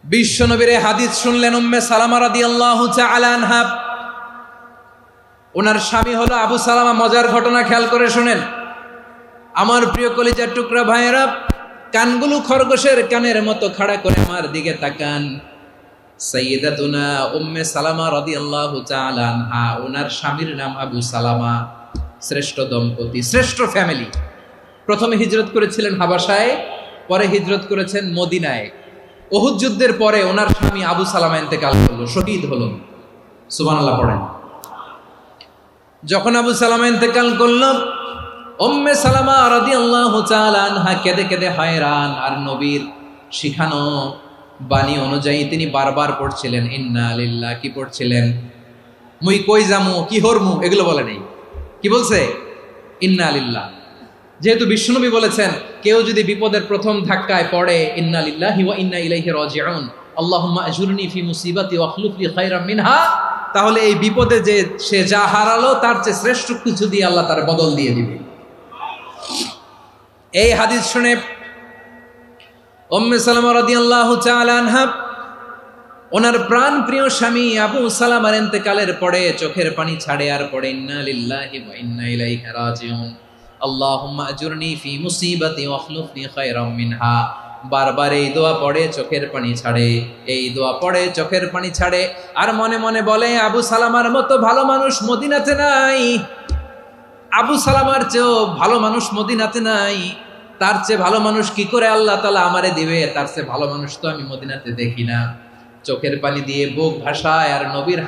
বিশ্বনবীর হাদিস শুনলেন উম্মে সালামা রাদিয়াল্লাহু তাআলা আনহা। ওনার স্বামী হলো আবু সালামা। মজার ঘটনা খেয়াল করে শুনেন আমার প্রিয় কলিজার টুকরা ভাইয়েরা। কানগুলো খরগোশের কানের মতো খাড়া করে আমার দিকে তাকান। সাইয়্যিদাতুনা উম্মে সালামা রাদিয়াল্লাহু তাআলা আনহা, ওনার স্বামীর নাম আবু সালামা। শ্রেষ্ঠ দম্পতি, শ্রেষ্ঠ ফ্যামিলি। প্রথমে হিজরত করেছিলেন হাবাসায়, পরে হিজরত করেছেন মদিনায়। উহুদ যুদ্ধের পরে ওনার স্বামী আবু সালামা ইন্তেকাল করলো, শহীদ হলো। সুবহানাল্লাহ পড়েন। যখন আবু সালামা ইন্তেকাল করল, উম্মে সালামা রাদিয়াল্লাহু তাআলা আনহা কেঁদে কেঁদে হয়রান। আর নবীর শিখানো বাণী অনুযায়ী তিনি বারবার পড়ছিলেন ইন্না লিল্লাহ। কি পড়ছিলেন? মুই কই যামু, কি হরমু, এগুলো বলে নেই। কি বলছে? ইন্না লিল্লাহ। যেহেতু বিশ্বনবী বলেছেন কেউ যদি বিপদের প্রথম ধাক্কায় পড়ে ইন্না লিল্লাহি ওয়া ইন্না ইলাইহি রাজিউন, আল্লাহুম্মা আজুরনি ফি মুসিবাতি ওয়াখলুফ লি খায়রাম মিনহা, তাহলে এই বিপদে যে সে যা হারালো তার চেয়ে শ্রেষ্ঠ কিছু দিয়ে আল্লাহ তার বদল দিয়ে দিবে। এই হাদিস শুনে উম্মে সালামা রাদিয়াল্লাহু তাআলা আনহা ওনার প্রাণ প্রিয় স্বামী আবু সালামার ইন্তেকালের পরে চোখের পানি ছাড়ে আর পড়ে ইন্না লিল্লাহি ওয়া ইন্না ইলাইহি রাজিউন, আল্লাহুম্মা আজুরনি ফি মুসিবাতি ওয়াখলুফ লি খায়রাম মিনহা। বারবার এই দোয়া পড়ে চোখের পানি ছাড়ে, এই দোয়া পড়ে চোখের পানি ছাড়ে, আর মনে মনে বলে আবু সালামার মতো ভালো মানুষ মদিনাতে নাই, আবু সালামার চেয়েও ভালো মানুষ মদিনাতে নাই, তার চেয়ে ভালো মানুষ কি করে আল্লাহ তাআলা আমারে দিবে, তার চেয়ে ভালো মানুষ তো আমি মদিনাতে দেখি না। চোখের পানি দিয়ে বুক ভাসায় আর নবীর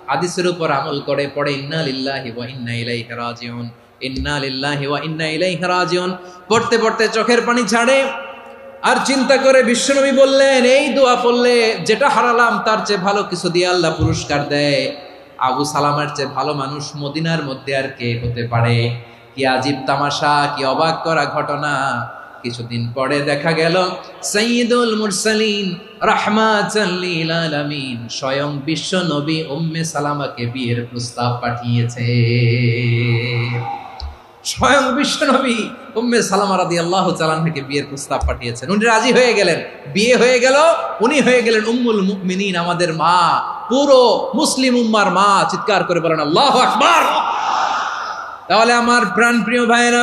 হাদিসের উপর আমল করে পড়ে ইন্না লিল্লাহি ওয়া ইন্না ইলাইহি রাজিউন, ইন্না লিল্লাহি ওয়া ইন্না ইলাইহি রাজিউন। পড়তে পড়তে চোখের পানি ছাড়ে আর চিন্তা করে বিশ্বনবী বললেন এই দোয়া পড়লে যেটা হারালাম তার চেয়ে ভালো কিছু দিয়ে আল্লাহ পুরস্কার দেয়। আবু সালামার চেয়ে ভালো মানুষ মদিনার মধ্যে আর কে হতে পারে? কি আজীব তামাশা, কি অবাক করা ঘটনা। কিছুদিন পরে দেখা গেল সাইয়্যিদুল মুরসালিন রাহমাতাল লিল আলামিন স্বয়ং বিশ্ব নবী উম্মে সালামাকে বিয়ের প্রস্তাব পাঠিয়েছে। স্বয়ং বিশ্ব নবী উম্মে সালামা রাদিয়াল্লাহু তাআলা আনহাকে বিয়ের প্রস্তাব পাঠিয়েছেন। উনি রাজি হয়ে গেলেন, বিয়ে হয়ে গেল, উনি হয়ে গেলেন উম্মুল মুমিনিন, আমাদের মা, পুরো মুসলিম উম্মার মা। চিৎকার করে বলেন আল্লাহু আকবার। তাহলে আমার প্রাণ প্রিয় ভাইয়েরা,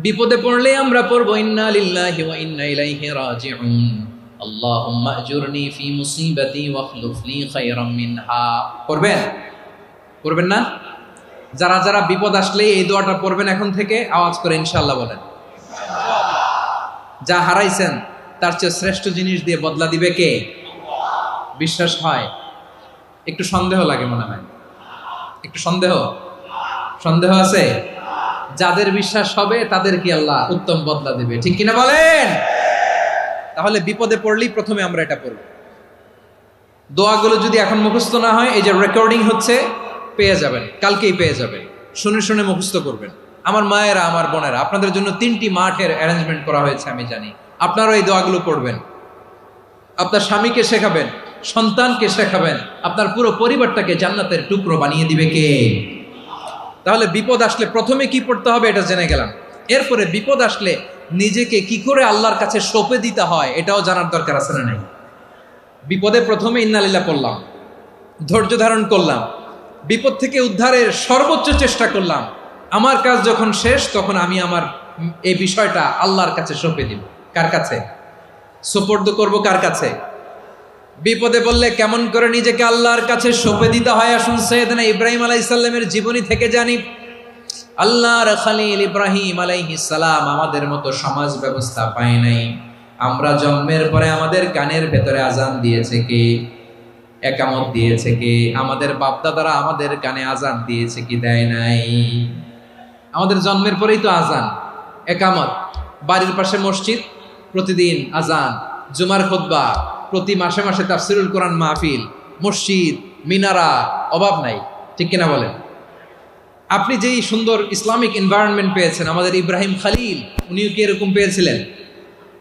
বিপদে পড়লে আমরা পড়বো ইন্না লিল্লাহি ওয়া ইন্না ইলাইহি রাজিউন, আল্লাহুম্মা আজুরনি ফি মুসিবাতি ওয়াখলুফ লি খায়রাম মিনহা। পড়বেন? পড়বেন না? যারা যারা বিপদ আসলে এই দোয়াটা পড়বেন এখন থেকে আওয়াজ করে ইনশাআল্লাহ বলেন। যা হারাইছেন তার চেয়ে শ্রেষ্ঠ জিনিস দিয়ে বদলা দিবে কে? বিশ্বাস হয়? একটু সন্দেহ লাগে মনে হয়, একটু সন্দেহ আছে? যাদের বিশ্বাস হবে তাদের কি আল্লাহ উত্তম বদলা দিবে, ঠিক কিনা বলেন? তাহলে বিপদে পড়লেই প্রথমে আমরা এটা পড়ব। দোয়াগুলো যদি এখন মুখস্থ না হয়, এই যে রেকর্ডিং হচ্ছে, পেয়ে যাবেন, কালকেই পেয়ে যাবেন। শুনে শুনে মুখস্থ করবেন। আমার মায়েরা, আমার বোনেরা, আপনাদের জন্য 3টি মাঠের অ্যারেঞ্জমেন্ট করা হয়েছে, আমি জানি। আপনারাও এই দোয়াগুলো পড়বেন, আপনার স্বামীকে শেখাবেন, সন্তানকে শেখাবেন, আপনার পুরো পরিবারটাকে জান্নাতের টুকরো বানিয়ে দিবে কে? তাহলে বিপদ আসলে প্রথমে কি পড়তে হবে এটা জেনে গেলাম। এরপরে বিপদ আসলে নিজেকে কি করে আল্লাহর কাছে সঁপে দিতে হয় এটাও জানার দরকার আছে না নাই? বিপদে প্রথমে ইন্না লিল্লাহ পড়লাম, ধৈর্য ধারণ করলাম, বিপদ থেকে উদ্ধারের সর্বোচ্চ চেষ্টা করলাম। আমার কাজ যখন শেষ তখন আমি আমার এই বিষয়টা আল্লাহর কাছে সঁপে দিব। কার কাছে সুপর্দ করব? কার কাছে? বিপদে বললে কেমন করে নিজেকে আল্লাহর কাছে সঁপে দিতে হয় আসুন সাইয়েদনা ইব্রাহিম আলাইহিস সালামের জীবনী থেকে জানি। আল্লাহর খলিল ইব্রাহিম আলাইহিস সালাম আমাদের মতো সমাজ ব্যবস্থা পায় নাই। আমরা জন্মের পরে আমাদের কানের ভেতরে আজান দিয়েছে কে? একামত দিয়েছে কে? আমাদের বাপদাদারা আমাদের কানে আজান দিয়েছে কি? দেয় নাই। আমাদের জন্মের পরেই তো আজান, একামত, বাড়ির পাশে মসজিদ, প্রতিদিন আজান, জুমার খুতবা, প্রতি মাসে মাসে তাফসিরুল কোরআন মাহফিল, মসজিদ, মিনারা, অভাব নাই, ঠিক কিনা বলেন? আপনি যেই সুন্দর ইসলামিক এনভায়রনমেন্ট পেয়েছেন, আমাদের ইব্রাহিম খলিল উনিও কি এরকম পেয়েছিলেন?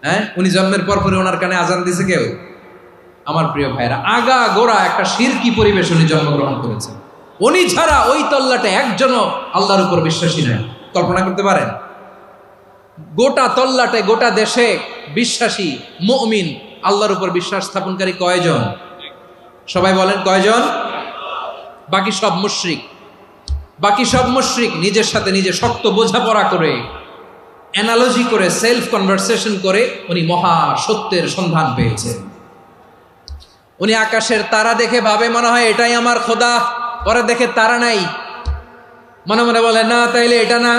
হ্যাঁ, উনি জন্মের পর পরে ওনার কানে আজান দিয়েছে কেউ? আমার প্রিয় ভাইরা, আগা গোড়া একটা শিরকি পরিবেশ উনি জন্মগ্রহণ করেছেন। উনি ছাড়া ওই তল্লাটে একজনও আল্লাহর উপর বিশ্বাসী নয়। কল্পনা করতে পারেন? গোটা তল্লাটে, গোটা দেশে বিশ্বাসী মুমিন, আল্লাহর উপর বিশ্বাস স্থাপনকারী কয়জন? সবাই বলেন কয়জন? বাকি সব মুশরিক। বাকি সব মুশরিক নিজের সাথে নিজে শক্ত বোঝাপড়া করে, অ্যানালজি করে, সেলফ কনভারসেশন করে উনি মহা সত্যের সন্ধান পেয়েছেন। উনি আকাশের তারা দেখে ভাবে মনে হয় এটাই আমার খোদা, পরে দেখে তারা নাই, মনে মনে বলে না তাইলে এটা না।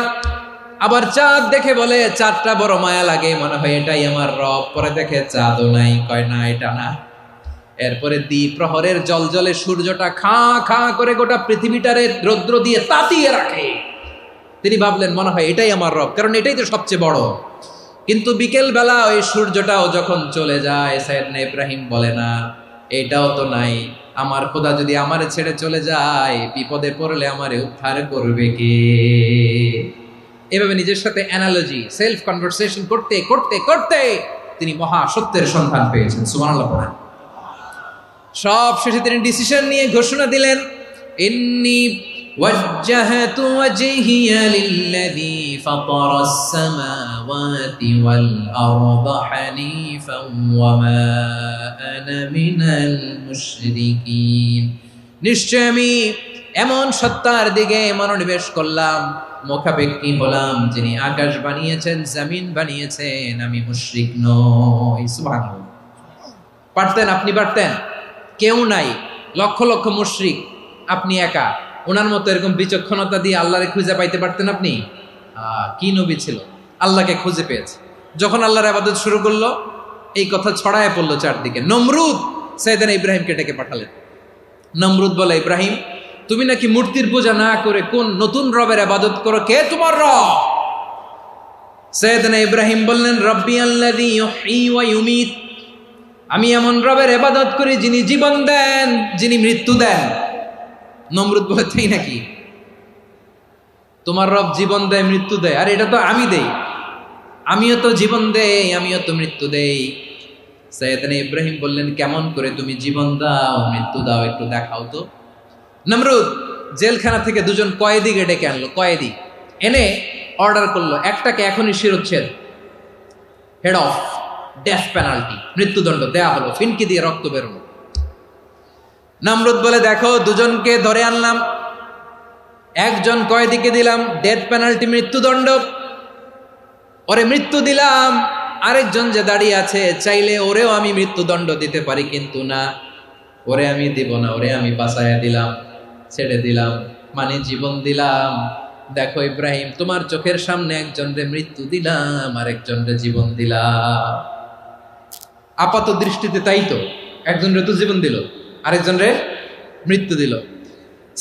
আবার চাঁদ দেখে বলে চাঁদটা বড় মায়া লাগে, মনে হয় এটাই আমার রব, পরে দেখে চাঁদও নাই, কয় না এটা না। এরপরে দ্বিপ্রহরের জলজলে সূর্যটা খা খা করে গোটা পৃথিবীটারে রৌদ্র দিয়ে তাতিয়ে রাখে। তিনি ভাবলেন মনে হয় এটাই আমার রব, কারণ এটাই তো সবচেয়ে বড়। কিন্তু বিকেল বেলা ওই সূর্যটাও যখন চলে যায়, সাইয়েদনা ইব্রাহিম বলে না এটাও তো নাই, আমার খোদা যদি আমারে ছেড়ে চলে যায়, বিপদে পড়লে আমারে উদ্ধার করবে কে? এভাবে নিজের সাথে অ্যানালজি, সেলফ কনভারসেশন করতে করতে করতে তিনি মহা সত্যের সন্ধান পেয়েছেন। সুবহানাল্লাহ পড়েন। সব শেষে তিনি ডিসিশন নিয়ে ঘোষণা দিলেন, ইন্নী ওয়াজ্জাহাতু ওয়াজহিয়া লিল্লাযী ফাতারাস সামাওয়াতি ওয়াল আরদা হানিফান ওয়া মা আনা মিনাল মুশরিকিন। নিশ্চয় আমি এমন সত্তার দিকে মনোনিবেশ করলাম, মুখাপেক্ষী হলাম, যিনি আকাশ বানিয়েছেন, জমিন বানিয়েছেন, আমি মুশরিক নই। সুবহানাল্লাহ। পারতেন, আপনি পারতেন? কেউ নাই, লক্ষ লক্ষ মুশরিক, আপনি একা। ওনার মতো এরকম বিচক্ষণতা দিয়ে আল্লাহরে খুঁজে পাইতে পারতেন আপনি? কি নবী ছিল, আল্লাহকে খুঁজে পেয়েছে। যখন আল্লাহর ইবাদত শুরু করলো, এই কথা ছড়ায় পড়লো চারদিকে। নমরুদ সাইয়েদনা ইব্রাহিমকে ডেকে পাঠালেন। নমরুদ বলে, ইব্রাহিম তুমি নাকি মূর্তির পূজা না করে কোন নতুন রবের ইবাদত করো, কে তোমার রব? সাইয়েদনা ইব্রাহিম বললেন, রব্বি আল্লাযী ইউহয়ী ওয়া ইউমীত, আমি এমন রবের ইবাদত করি যিনি জীবন দেন, যিনি মৃত্যু দেন। নমরুদ বলে, তাই নাকি? তোমার রব জীবন দেয়, মৃত্যু দেয়, আর এটা তো আমি দেই, আমিও তো জীবন দেই, আমিও তো মৃত্যু দেই। সাইয়েদনা ইব্রাহিম বললেন, কেমন করে তুমি জীবন দাও, মৃত্যু দাও, একটু দেখাও তো। নমরুদ জেলখানা থেকে দুজন কয়েদিকে ডেকে আনলো, কয়েদি এনে অর্ডার করলো, একটাকে এখনই শিরোচ্ছেদ, হেড অফ, ডেথ পেনাল্টি, মৃত্যুদণ্ড দেয়া হলো, ফিনকি দিয়ে রক্ত বেরোলো। নমরুদ বলে, দেখো দুজনকে ধরে আনলাম, একজন কয়েদিকে দিলাম ডেথ পেনাল্টি, মৃত্যুদণ্ড, ওরে মৃত্যু দিলাম। আরেকজন যে দাঁড়িয়ে আছে, চাইলে ওরেও আমি মৃত্যুদণ্ড দিতে পারি, কিন্তু না, ওরে আমি দিব না, ওরে আমি বাঁচাইয়া দিলাম, ছেড়ে দিলাম, মানে জীবন দিলাম। দেখো ইব্রাহিম, তোমার চোখের সামনে একজনরে মৃত্যু দিলাম, আরেকজনরে জীবন দিলাম। আপাত দৃষ্টিতে তাই তো, একজনরে তো জীবন দিল, আরেকজনরে মৃত্যু দিল।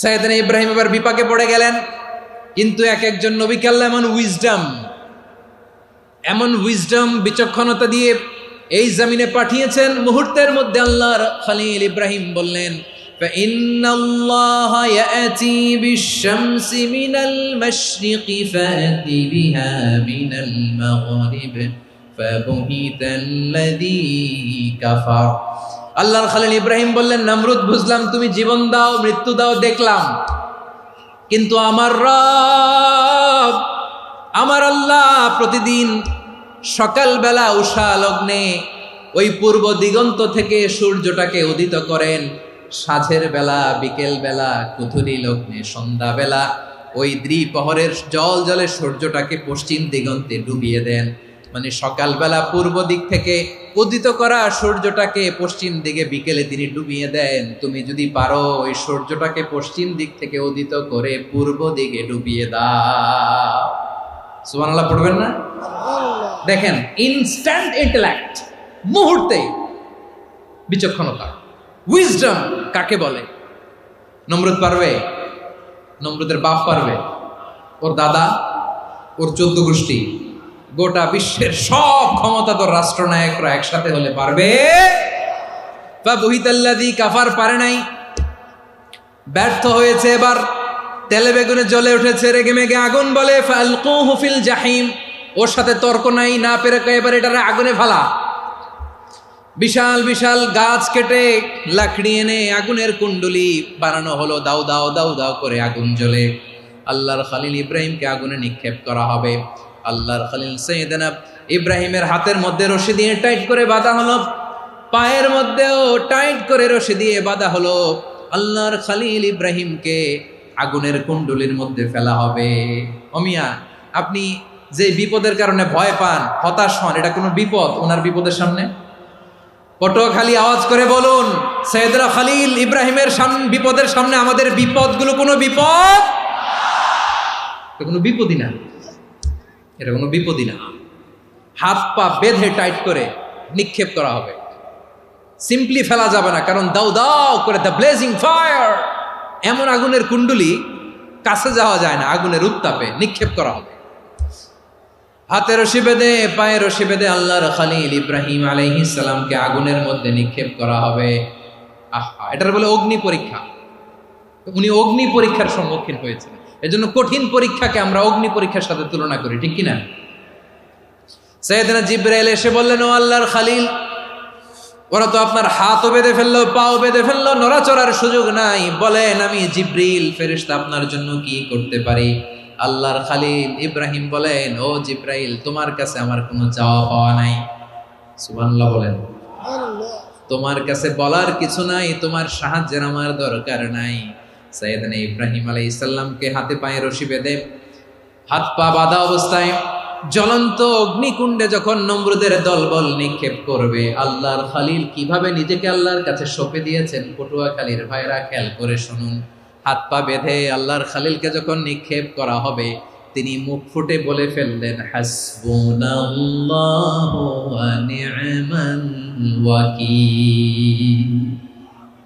সাইয়েদনা ইব্রাহিম এবার বিপাকে পড়ে গেলেন। কিন্তু এক একজন নবীকে আল্লাহ এমন উইজডম বিচক্ষণতা দিয়ে এই জমিনে পাঠিয়েছেন, মুহূর্তের মধ্যে আল্লাহর খলিল ইব্রাহিম বললেন, ফাইন্নাল্লাহা ইয়াতি বিশ-শামসি মিনাল মাশরিকি ফাতি বিহা মিনাল মাগরিব ফাবুহিতাল্লাযী কাফার। আল্লাহর খলিল ইব্রাহিম বললেন, নমরুদ বুঝলাম তুমি জীবন দাও, মৃত্যু দাও, দেখলাম, কিন্তু আমার রব, আমার আল্লাহ প্রতিদিন সকালবেলা উষা লগ্নে ওই পূর্ব দিগন্ত থেকে সূর্যটাকে উদিত করেন, সাঁঝের বেলা, বিকেল বেলা, কুথুরি লগ্নে, সন্ধ্যাবেলা ওই দ্বিপ্রহরের জল জলে সূর্যটাকে পশ্চিম দিগন্তে ডুবিয়ে দেন। মানে সকালবেলা পূর্ব দিক থেকে উদিত করা সূর্যটাকে পশ্চিম দিকে বিকেলে তিনি ডুবিয়ে দেন। তুমি যদি পারো ওই সূর্যটাকে পশ্চিম দিক থেকে উদিত করে পূর্ব দিকে ডুবিয়ে দাও। সুবহানাল্লাহ পড়বেন না? দেখেন, ইনস্ট্যান্ট ইন্টেলেক্ট, মুহূর্তে বিচক্ষণতা, উইজডম কাকে বলে? নমরুদ পারবে? নমরুদের বাপ পারবে? ওর দাদা, ওর 14 গোষ্ঠী, গোটা বিশ্বের সব ক্ষমতাধর রাষ্ট্রনায়করা একসাথে হলে পারবে? ফাবুহিতাল্লাযী কাফার পারে নাই, ব্যর্থ হয়েছে। এবার তেলে বেগুনে জ্বলে উঠেছে, রেগে মেগে আগুন বলে, ফালকুহু ফিল জাহিম, ওর সাথে তর্ক নাই, না পেরে এবার এটারে আগুনে ফেলা। বিশাল বিশাল গাছ কেটে লাকড়ি এনে আগুনের কুণ্ডলি বানানো হলো, দাও দাও দাও দাও করে আগুন জ্বলে। আল্লাহর খলিল ইব্রাহিমকে আগুনে নিক্ষেপ করা হবে। আল্লাহর খলিল সাইয়েদনা ইব্রাহিমের হাতের মধ্যে রশি দিয়ে টাইট করে বাঁধা হলো, পায়ের মধ্যেও টাইট করে রশি দিয়ে বাঁধা হলো। আল্লাহর খলিল ইব্রাহিমকে আগুনের কুণ্ডলির মধ্যে ফেলা হবে। অমিয়া, আপনি যে বিপদের কারণে ভয় পান, হতাশ হন, এটা কোনো বিপদ ওনার বিপদের সামনে? পটুয়াখালী আওয়াজ করে বলুন, সাইয়েদনা খলিল ইব্রাহিমের বিপদের সামনে আমাদের বিপদগুলো কোনো বিপদ? এটা কোনো বিপদই না, এটা কোনো বিপদই না। হাত পা বেঁধে টাইট করে নিক্ষেপ করা হবে। সিম্পলি ফেলা যাবে না, কারণ দাও দাও করে দ্য ব্লেজিং ফায়ার, এমন আগুনের কুণ্ডুলি কাছে যাওয়া যায় না, আগুনের উত্তাপে নিক্ষেপ করা হবে। হাতে রশি বেঁধে পায়ে রশি বেঁধে আল্লাহর খলিল ইব্রাহিম আলাইহিস সালামকে আগুনের মধ্যে নিক্ষেপ করা হবে। আহা, এটার বলে অগ্নি পরীক্ষা। উনি অগ্নি পরীক্ষার সম্মুখীন হয়েছেন। এজন্য কঠিন পরীক্ষাকে আমরা অগ্নি পরীক্ষার সাথে তুলনা করি, ঠিক কিনা? সাইয়েদনা জিবরাইল এসে বললেন, ও আল্লাহর খলিল, ওরা তো আপনার হাতও বেঁধে ফেললো, পাও বেঁধে ফেললো, নড়াচড়ার সুযোগ নাই, বলেন আমি জিবরিল ফেরেশতা আপনার জন্য কি করতে পারি? আল্লাহর খলিল ইব্রাহিম বলেন, ও জিবরাইল, তোমার কাছে আমার কোনো চাওয়া পাওয়া নাই। সুবহানাল্লাহ বলেন। তোমার কাছে বলার কিছু নাই, তোমার সাহায্যের আমার দরকার নাই। সাইয়েদনা ইব্রাহিম আলাইহিস সালামকে হাতে পায়ে রশি বেঁধে হাত পা বাঁধা অবস্থায় জ্বলন্ত অগ্নিকুণ্ডে যখন নমরুদের দলবল নিক্ষেপ করবে, আল্লাহর খলিল কিভাবে নিজেকে আল্লাহর কাছে সঁপে দিয়েছেন, পটুয়াখালীর ভাইরা খেয়াল করে শুনুন। হাত পা বেঁধে আল্লাহর খলিলকে যখন নিক্ষেপ করা হবে, তিনি মুখ ফুটে বলে ফেললেন, হাসবুনাল্লাহু ওয়া নি'মাল ওয়াকিল।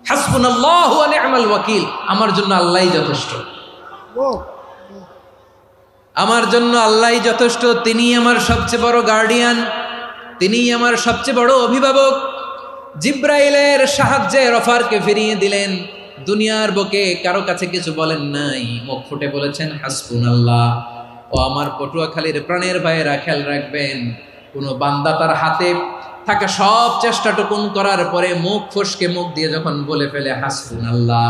হাসবুনাল্লাহু ওয়া নি'মাল ওয়াকিল, আমার জন্য আল্লাহই যথেষ্ট, আমার জন্য আল্লাহই যথেষ্ট। তিনি আমার সবচেয়ে বড় গার্ডিয়ান, তিনি আমার সবচেয়ে বড় অভিভাবক। জিব্রাইলের সাহায্যে অফারকে ফিরিয়ে দিলেন। দুনিয়ার বুকে কারো কাছে কিছু বলেন নাই, মুখ ফুটে বলেছেন হাসবুনাল্লাহ। ও আমার পটুয়াখালীর প্রাণের ভাইয়েরা, খেয়াল রাখবেন, কোন বান্দা তার হাতে থাকা সব চেষ্টাটুকুন করার পরে মুখ ফসকে মুখ দিয়ে যখন বলে ফেলে হাসবুনাল্লাহ,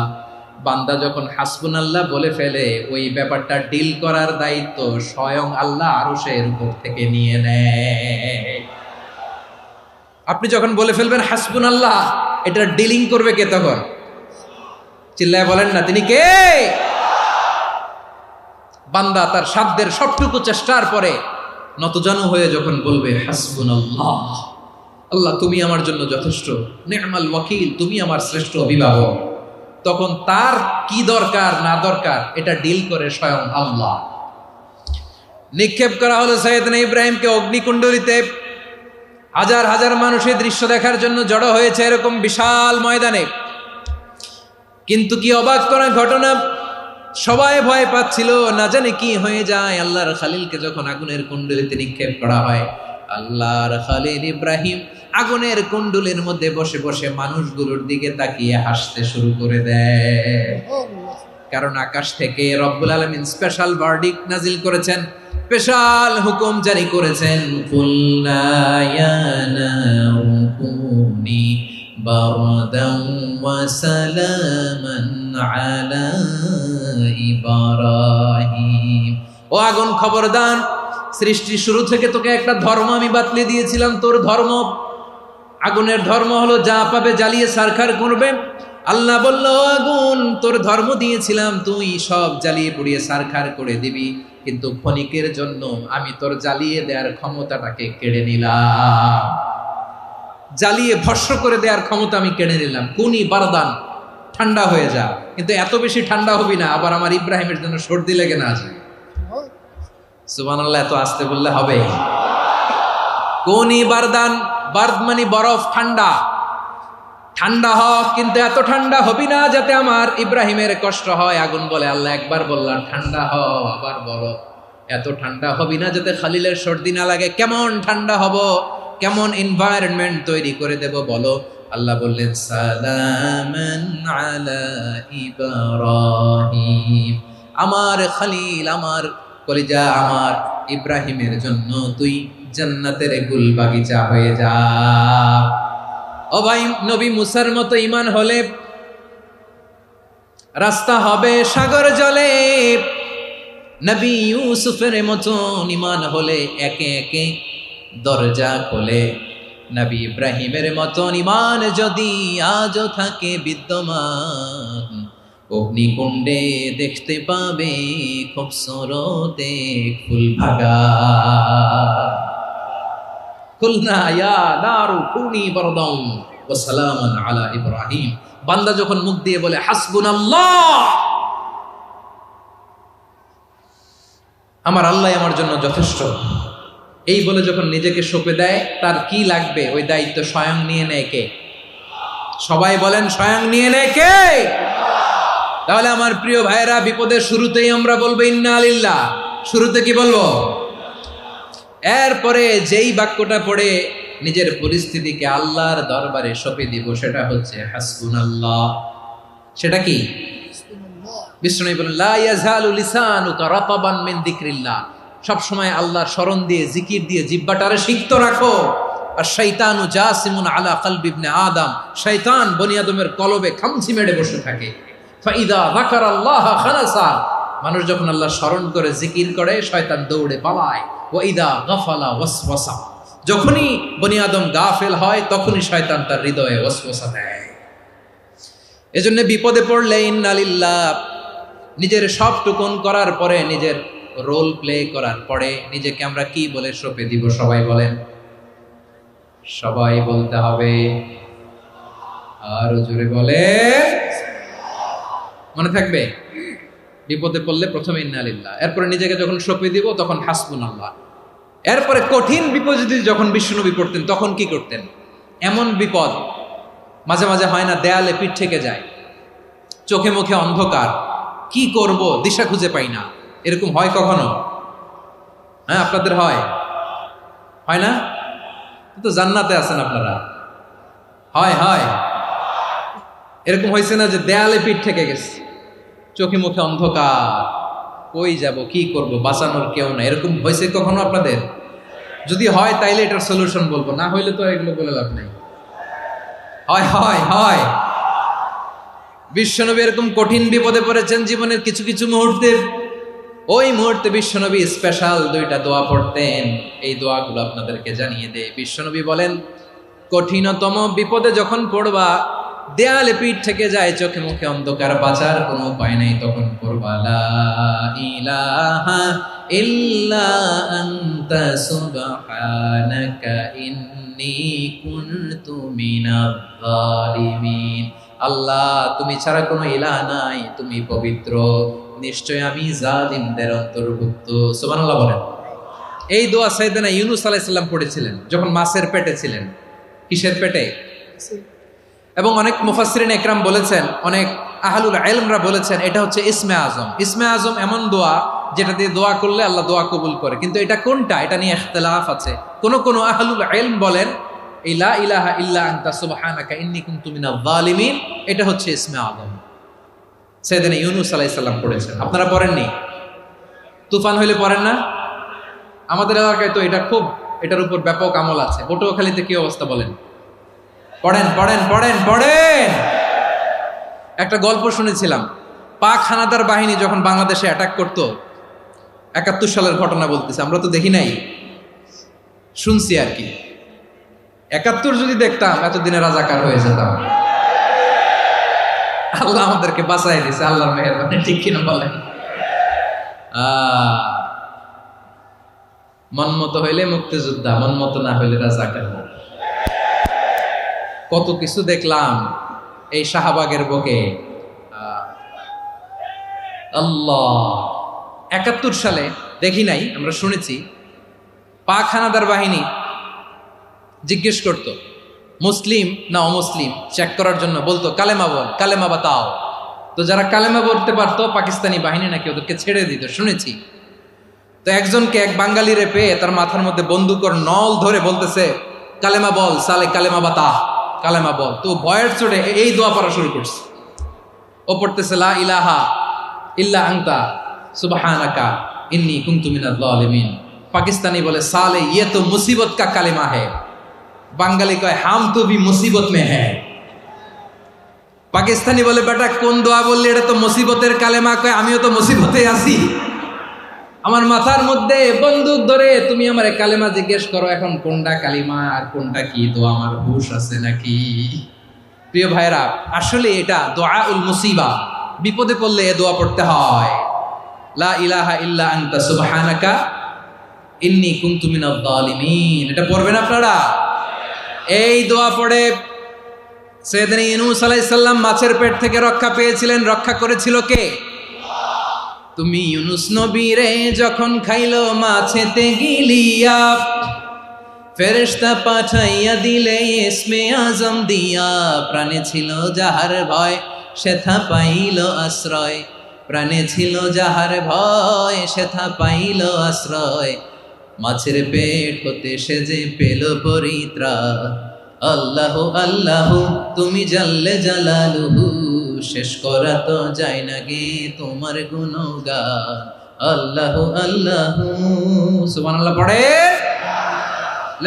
বান্দা যখন হাসবুনাল্লাহ বলে ফেলে, ওই ব্যাপারটা ডিল করার দায়িত্ব স্বয়ং আল্লাহ আরশের উপর থেকে নিয়ে নেয়। আপনি যখন বলে ফেলবেন হাসবুনাল্লাহ, এটা ডিলিং করবে কে তখন? চিল্লায় বলেন না, তিনি কে? বান্দা তার সাধ্যের সবটুকু চেষ্টার পরে নতজানু হয়ে যখন বলবে হাসবুনাল্লাহ, আল্লাহ তুমি আমার জন্য যথেষ্ট, নি'মাল ওয়াকিল, তুমি আমার শ্রেষ্ঠ অভিভাবক, তখন তার কি দরকার না দরকার এটা ডিল করে স্বয়ং আল্লাহ। নিক্ষেপ করা হলো সাইয়েদনা ইব্রাহিমকে অগ্নিকুণ্ডলিতে। হাজার হাজার মানুষের দৃশ্য দেখার জন্য জড়ো হয়েছে এরকম বিশাল ময়দানে। কিন্তু কি অবাক করা ঘটনা, সবাই ভয় পাচ্ছিল, না জানে কি হয়ে যায়। আল্লাহর খলিলকে যখন আগুনের কুণ্ডলিতে নিক্ষেপ করা হয়, আল্লাহর খলিল ইব্রাহিম আগুনের কুণ্ডলের মধ্যে বসে বসে মানুষগুলোর দিকে তাকিয়ে হাসতে শুরু করে দেয়। কারণ আকাশ থেকে রব্বুল আলামিন স্পেশাল ভার্ডিক্ট নাজিল করেছেন, স্পেশাল হুকুম জারি করেছেন, কুলনা ইয়া নারু কুনি বারদান ওয়া সালামান আলা ইব্রাহিম। ও আগুন, খবরদার, সৃষ্টি শুরু থেকে তোকে একটা ধর্ম আমি বাতলে দিয়েছিলাম, তোর ধর্ম, আগুনের ধর্ম হলো যা পাবে জ্বালিয়ে সারখার করবে। আল্লাহ বলল, আগুন, তোর ধর্ম দিয়েছিলাম, তুই সব জ্বালিয়ে পুড়িয়ে সারখার করে দিবি, কিন্তু ক্ষণিকের জন্য আমি তোর জ্বালিয়ে দেওয়ার ক্ষমতাটাকে কেড়ে নিলাম, জ্বালিয়ে ভস্ম করে দেওয়ার ক্ষমতা আমি কেড়ে নিলাম। কুনি বারদান, ঠান্ডা হয়ে যা, কিন্তু এত বেশি ঠান্ডা হবি না আবার আমার ইব্রাহিমের জন্য সর্দি লেগে না যায়। সুবহানাল্লাহ, এত আসতে বললে হবে? কুনি বারদান, বার্দ মানে বরফ, ঠান্ডা, ঠান্ডা হ, কিন্তু এত ঠান্ডা হবি না যাতে আমার ইব্রাহিমের কষ্ট হয়। আগুন বলে, আল্লাহ একবার বললাম ঠান্ডা হ, আবার বলো এত ঠান্ডা হবি না যাতে খলিলের সর্দি না লাগে। কেমন ঠান্ডা হব, কেমন এনভায়রনমেন্ট তৈরি করে দেব বলো? আল্লাহ বললেন, সালামান আলা ইব্রাহিম, আমার খলিল, আমার কলিজা, আমার ইব্রাহিমের জন্য তুই জান্নাতের গুল বাগিচা হয়ে যা। ও ভাই, নবী মুসার মতো ঈমান হলে রাস্তা হবে সাগর জলে, নবী ইউসুফের মতন ঈমান হলে একে একে দরজা খোলে। নবী ইব্রাহিমের মতন ঈমান যদি আজও থাকে বিদ্যমান, অগ্নিকুণ্ডে দেখতে পাবে খুবসুরত এক ফুল ভাগা। কুলনা ইয়া নারু কুনি বারদান ওয়া সালামান আলা ইব্রাহিম। বান্দা যখন মুখ দিয়ে বলে হাসবুনাল্লাহ, আমার আল্লাহ আমার জন্য যথেষ্ট, এই বলে যখন নিজেকে সঁপে দেয়, তার কি লাগবে ওই দায়িত্ব স্বয়ং নিয়ে নেয় কে? সবাই বলেন স্বয়ং নিয়ে নেয় কে? তাহলে আমার প্রিয় ভাইরা, বিপদের শুরুতেই আমরা বলবো ইন্না লিল্লাহ। শুরুতে কি বলবো? এরপরে যেই বাক্যটা পড়ে নিজের পরিস্থিতিকে আল্লাহর দরবারে সঁপে দিব, সেটা হচ্ছে হাসবুনাল্লাহ। সেটা কি? বিষ্ণু বলেন লা ইয়াজালু লিসানুকা রাতাবান মিন যিকরিল্লাহ। সব সময় আল্লাহর স্মরণ দিয়ে, জিকির দিয়ে জিহ্বাটারে সিক্ত রাখো। আর শয়তানু জাসিমুন আলা কলবি ইবনে আদম, শয়তান বনি আদমের কলবে খামচি মেরে বসে থাকে। ফাইদা যাকারাল্লাহ খানাসা, মানুষ যখন আল্লাহর স্মরণ করে জিকির করে শয়তান দৌড়ে পালায়। ওয়া ইদা গাফালা ওয়াসওয়াসা, যখনই বনি আদম গাফেল হয় তখনই শয়তান তার হৃদয়ে ওয়াসওয়াসা দেয়। এজন্য বিপদে পড়লে ইন্না লিল্লাহ, নিজের সব টুকুন করার পরে, নিজের রোল প্লে করার পরে নিজেকে আমরা কি বলে সঁপে দিব? সবাই বলেন, সবাই বলতে হবে। আরো জোরে বলে, মনে থাকবে? বিপদে পড়লে প্রথমে ইন্না লিল্লাহ, এরপরে নিজেকে যখন সঁপে দিব তখন হাসবুনাল্লাহ। এরপরে কঠিন বিপদ যদি যখন বিশ্বনবী পড়তেন তখন কি করতেন? এমন বিপদ মাঝে মাঝে হয় না, দেয়ালে পিঠ থেকে যায়, চোখে মুখে অন্ধকার, কি করব দিশা খুঁজে পাই না, এরকম হয় কখনো? হ্যাঁ, আপনাদের হয়? হয় না? তো জান্নাতে আছেন আপনারা। হয় হয় এরকম হয়েছে না যে দেয়ালে পিঠ থেকে গেছে, চোখে মুখে অন্ধকার, কই যাব, কি করব, বাঁচানোর কেউ না, এরকম হয়েছে কখনো আপনাদের? যদি হয় তাইলে এটার সলিউশন বলবো, না হইলে তো এগুলো বলে লাভ নাই। হয় হয় হয় বিশ্বনবী এরকম কঠিন বিপদে পড়েছেন জীবনের কিছু কিছু মুহূর্তে। ওই মুহূর্তে বিশ্বনবী স্পেশাল 2টা দোয়া পড়তেন। এই দোয়াগুলো আপনাদেরকে জানিয়ে দেয়। বিশ্বনবী বলেন, কঠিনতম বিপদে যখন পড়বা, দেয়ালে পিঠ থেকে যায়, চোখে মুখে অন্ধকার, বাঁচার কোনো উপায় নাই, তখন পড়বা লা ইলাহা ইল্লা আনতা সুবহানাকা ইন্নী কুনতু মিনাজ জালিমিন। আল্লাহ, তুমি ছাড়া কোনো ইলাহ নাই, তুমি পবিত্র, নিশ্চয় আমি জালিমদের অন্তর্ভুক্ত। সুবহানাল্লাহ বলেন। এই দোয়া সাইয়েদনা ইউনূস আলাইহিস সালাম পড়েছিলেন যখন মাছের পেটে ছিলেন। কিসের পেটে? এবং অনেক মুফাসসিরিন ইকরাম বলেছেন, অনেক আহলুল ইলমরা বলেছেন, এটা হচ্ছে ইসমে আজম। ইসমে আজম এমন দোয়া যেটা দিয়ে দোয়া করলে আল্লাহ দোয়া কবুল করে, কিন্তু এটা কোনটা, এটা নিয়ে ইখতিলাফ আছে। কোন আহলুল ইলম বলেন এই লা ইলাহা ইল্লা আনতা সুবহানাকা ইন্নী কুনতু মিনাজ জালিমিন, এটা হচ্ছে ইসমে আজম। সাইয়েদনা ইউনূস আলাইহিস সালাম পড়েছেন। আপনারা পড়েননি? তুফান হইলে পড়েন না? আমাদের এলাকায় তো এটা খুব, এটার উপর ব্যাপক আমল আছে। পটুয়াখালীতে কি অবস্থা বলেন? পড়েন পড়েন পড়েন পড়েন। একটা গল্প শুনেছিলাম, পাক হানাদার বাহিনী যখন বাংলাদেশে অ্যাটাক করত, 71 সালের ঘটনা বলতেছে, আমরা তো দেখি নাই, শুনছি আর কি। 71 যদি দেখতাম এতদিনে রাজাকার হয়ে যেতাম। আল্লাহ আমাদেরকে বাঁচাই দিয়েছে, আল্লাহর মেহেরবানি, ঠিক কিনা বলেন? মন মতো হইলে মুক্তিযোদ্ধা, মন মতো না হইলে রাজাকার। কত কিছু দেখলাম এই শাহবাগের বুকে। আল্লাহ, 71 সালে দেখি নাই, আমরা শুনেছি পাক হানাদার বাহিনী জিজ্ঞেস করত মুসলিম না অমুসলিম চেক করার জন্য, বলতো কালেমা বল, কালেমা বাতাও। তো যারা কালেমা বলতে পারতো পাকিস্তানি বাহিনী নাকি ওদেরকে ছেড়ে দিত, শুনেছি। তো একজনকে, এক বাঙালিরে পেয়ে তার মাথার মধ্যে বন্দুকর নল ধরে বলতেছে কালেমা বল সালে, কালেমা বাতা, কালেমা বল। তো ভয়ের চোটে এই দোয়া পড়া শুরু করছে। ও পড়তেছে লা ইলাহা ইল্লা আনতা সুবহানাকা ইন্নী কুনতু মিনাজ জালিমিন। পাকিস্তানি বলে সালে ইয়ে তো মুসিবত কা কালেমা है। বাঙালি কয় হাম তো ভি মুসিবত মে হ্যায়। পাকিস্তানি বলে বেটা কোন দোয়া বললি, এটা তো মুসিবতের কালেমা। কয় আমিও তো মুসিবতে আছি, আমার মাথার মধ্যে বন্দুক ধরে তুমি আমার কালেমা জিজ্ঞেস করো, এখন কোনটা কালিমা আর কোনটা কি, তো আমার হুশ আছে নাকি? প্রিয় ভাইরা, আসলে এটা দুআউল মুসিবা, বিপদে পড়লে এ দোয়া পড়তে হয়, লা ইলাহা ইল্লা আনতা সুবহানাকা ইন্নী কুনতু মিনাজ জালিমিন। এটা পড়বেন আপনারা। এই দোয়া পড়ে সাইয়েদনা ইউনূস আলাইহিস সালাম মাছের পেট থেকে রক্ষা পেয়েছিলেন। রক্ষা করেছিল কে? তুমি ইউনূস নবী রে যখন খাইলো মাছেতে গিলিয়া, ফেরেশতা পাঠাইয়া দিলে ইসমে আজম দিয়া, প্রাণে ছিল যাহার ভয় সেথা পাইল আশ্রয়, প্রাণে ছিল যাহার ভয় সেথা পাইল আশ্রয়, মাছের পেট হতে সে যে পেল পরিত্রাণ। আল্লাহ আল্লাহ তুমি জাল্লে জালালুহু, শেষ করা তো যায় না গে তোমার গুণগান। আল্লাহ আল্লাহ, সুবহানাল্লাহ পড়ে।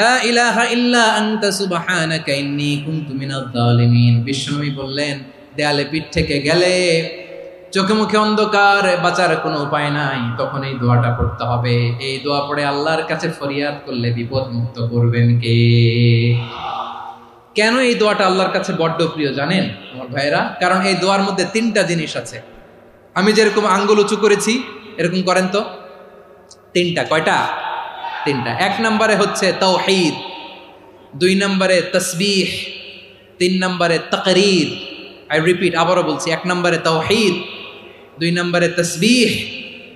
লা ইলাহা ইল্লা আনতা সুবহানাকা ইন্নী কুনতু মিনাজ জালিমিন। বিশ্বনবী বললেন, দেয়ালে পিঠ থেকে গেলে, চোখে মুখে অন্ধকার, বাঁচার কোনো উপায় নাই, তখন এই দোয়াটা পড়তে হবে। এই দোয়া পড়ে আল্লাহর কাছে ফরিয়াদ করলে বিপদ মুক্ত করবেন কে? কেন এই দোয়াটা আল্লাহর কাছে বড্ড প্রিয় জানেন আমার ভাইরা? কারণ এই দোয়ার মধ্যে তিনটা জিনিস আছে। আমি যেরকম আঙ্গুল উঁচু করেছি এরকম করেন তো। তিনটা। কয়টা? তিনটা। এক নম্বরে হচ্ছে তাওহীদ, দুই নম্বরে তাসবিহ, তিন নম্বরে তাকরীর। আই রিপিট, আবারও বলছি, এক নম্বরে তাওহীদ, দুই নম্বরে তাসবিহ,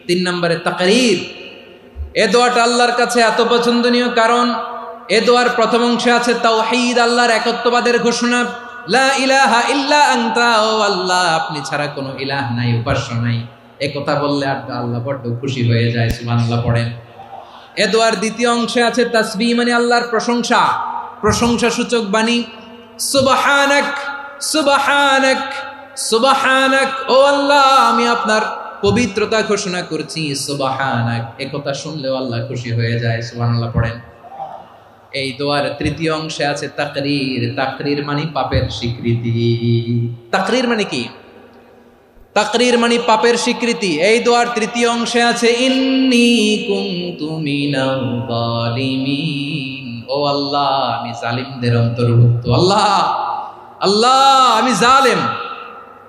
তিন নম্বরে তাকরীর। এ দোয়াটা আল্লাহর কাছে এত পছন্দনীয় কারণ এ দোয়ার প্রথম অংশে আছে তাওহীদ, আল্লাহর একত্ববাদের ঘোষণা। লা ইলাহা ইল্লা আনতা, ও আল্লাহ আপনি ছাড়া কোনো ইলাহ নাই, উপাস্য নাই। এ কথা বললে আর আল্লাহ বড্ড খুশি হয়ে যায়। সুবহানাল্লাহ পড়েন। এ দোয়ার দ্বিতীয় অংশে আছে তাসবিহ, মানে আল্লাহর প্রশংসা, প্রশংসা সূচক বাণী। সুবহানাক সুবহানাক সুবহানাক, ও আল্লাহ আমি আপনার পবিত্রতা ঘোষণা করছি। সুবহানাক, এ কথা শুনলেও আল্লাহ খুশি হয়ে যায়। সুবহানাল্লাহ পড়েন। এই দোয়ার তৃতীয় অংশে আছে তাকরীর। তাকরীর মানে পাপের স্বীকৃতি। তাকরীর মানে কি? তাকরীর মানে পাপের স্বীকৃতি। এই দোয়ার তৃতীয় অংশে আছে ইন্নী কুনতু মিনাল জালিমিন, ও আল্লাহ আমি জালিমদের অন্তর্ভুক্ত। আল্লাহ আল্লাহ আমি জালেম,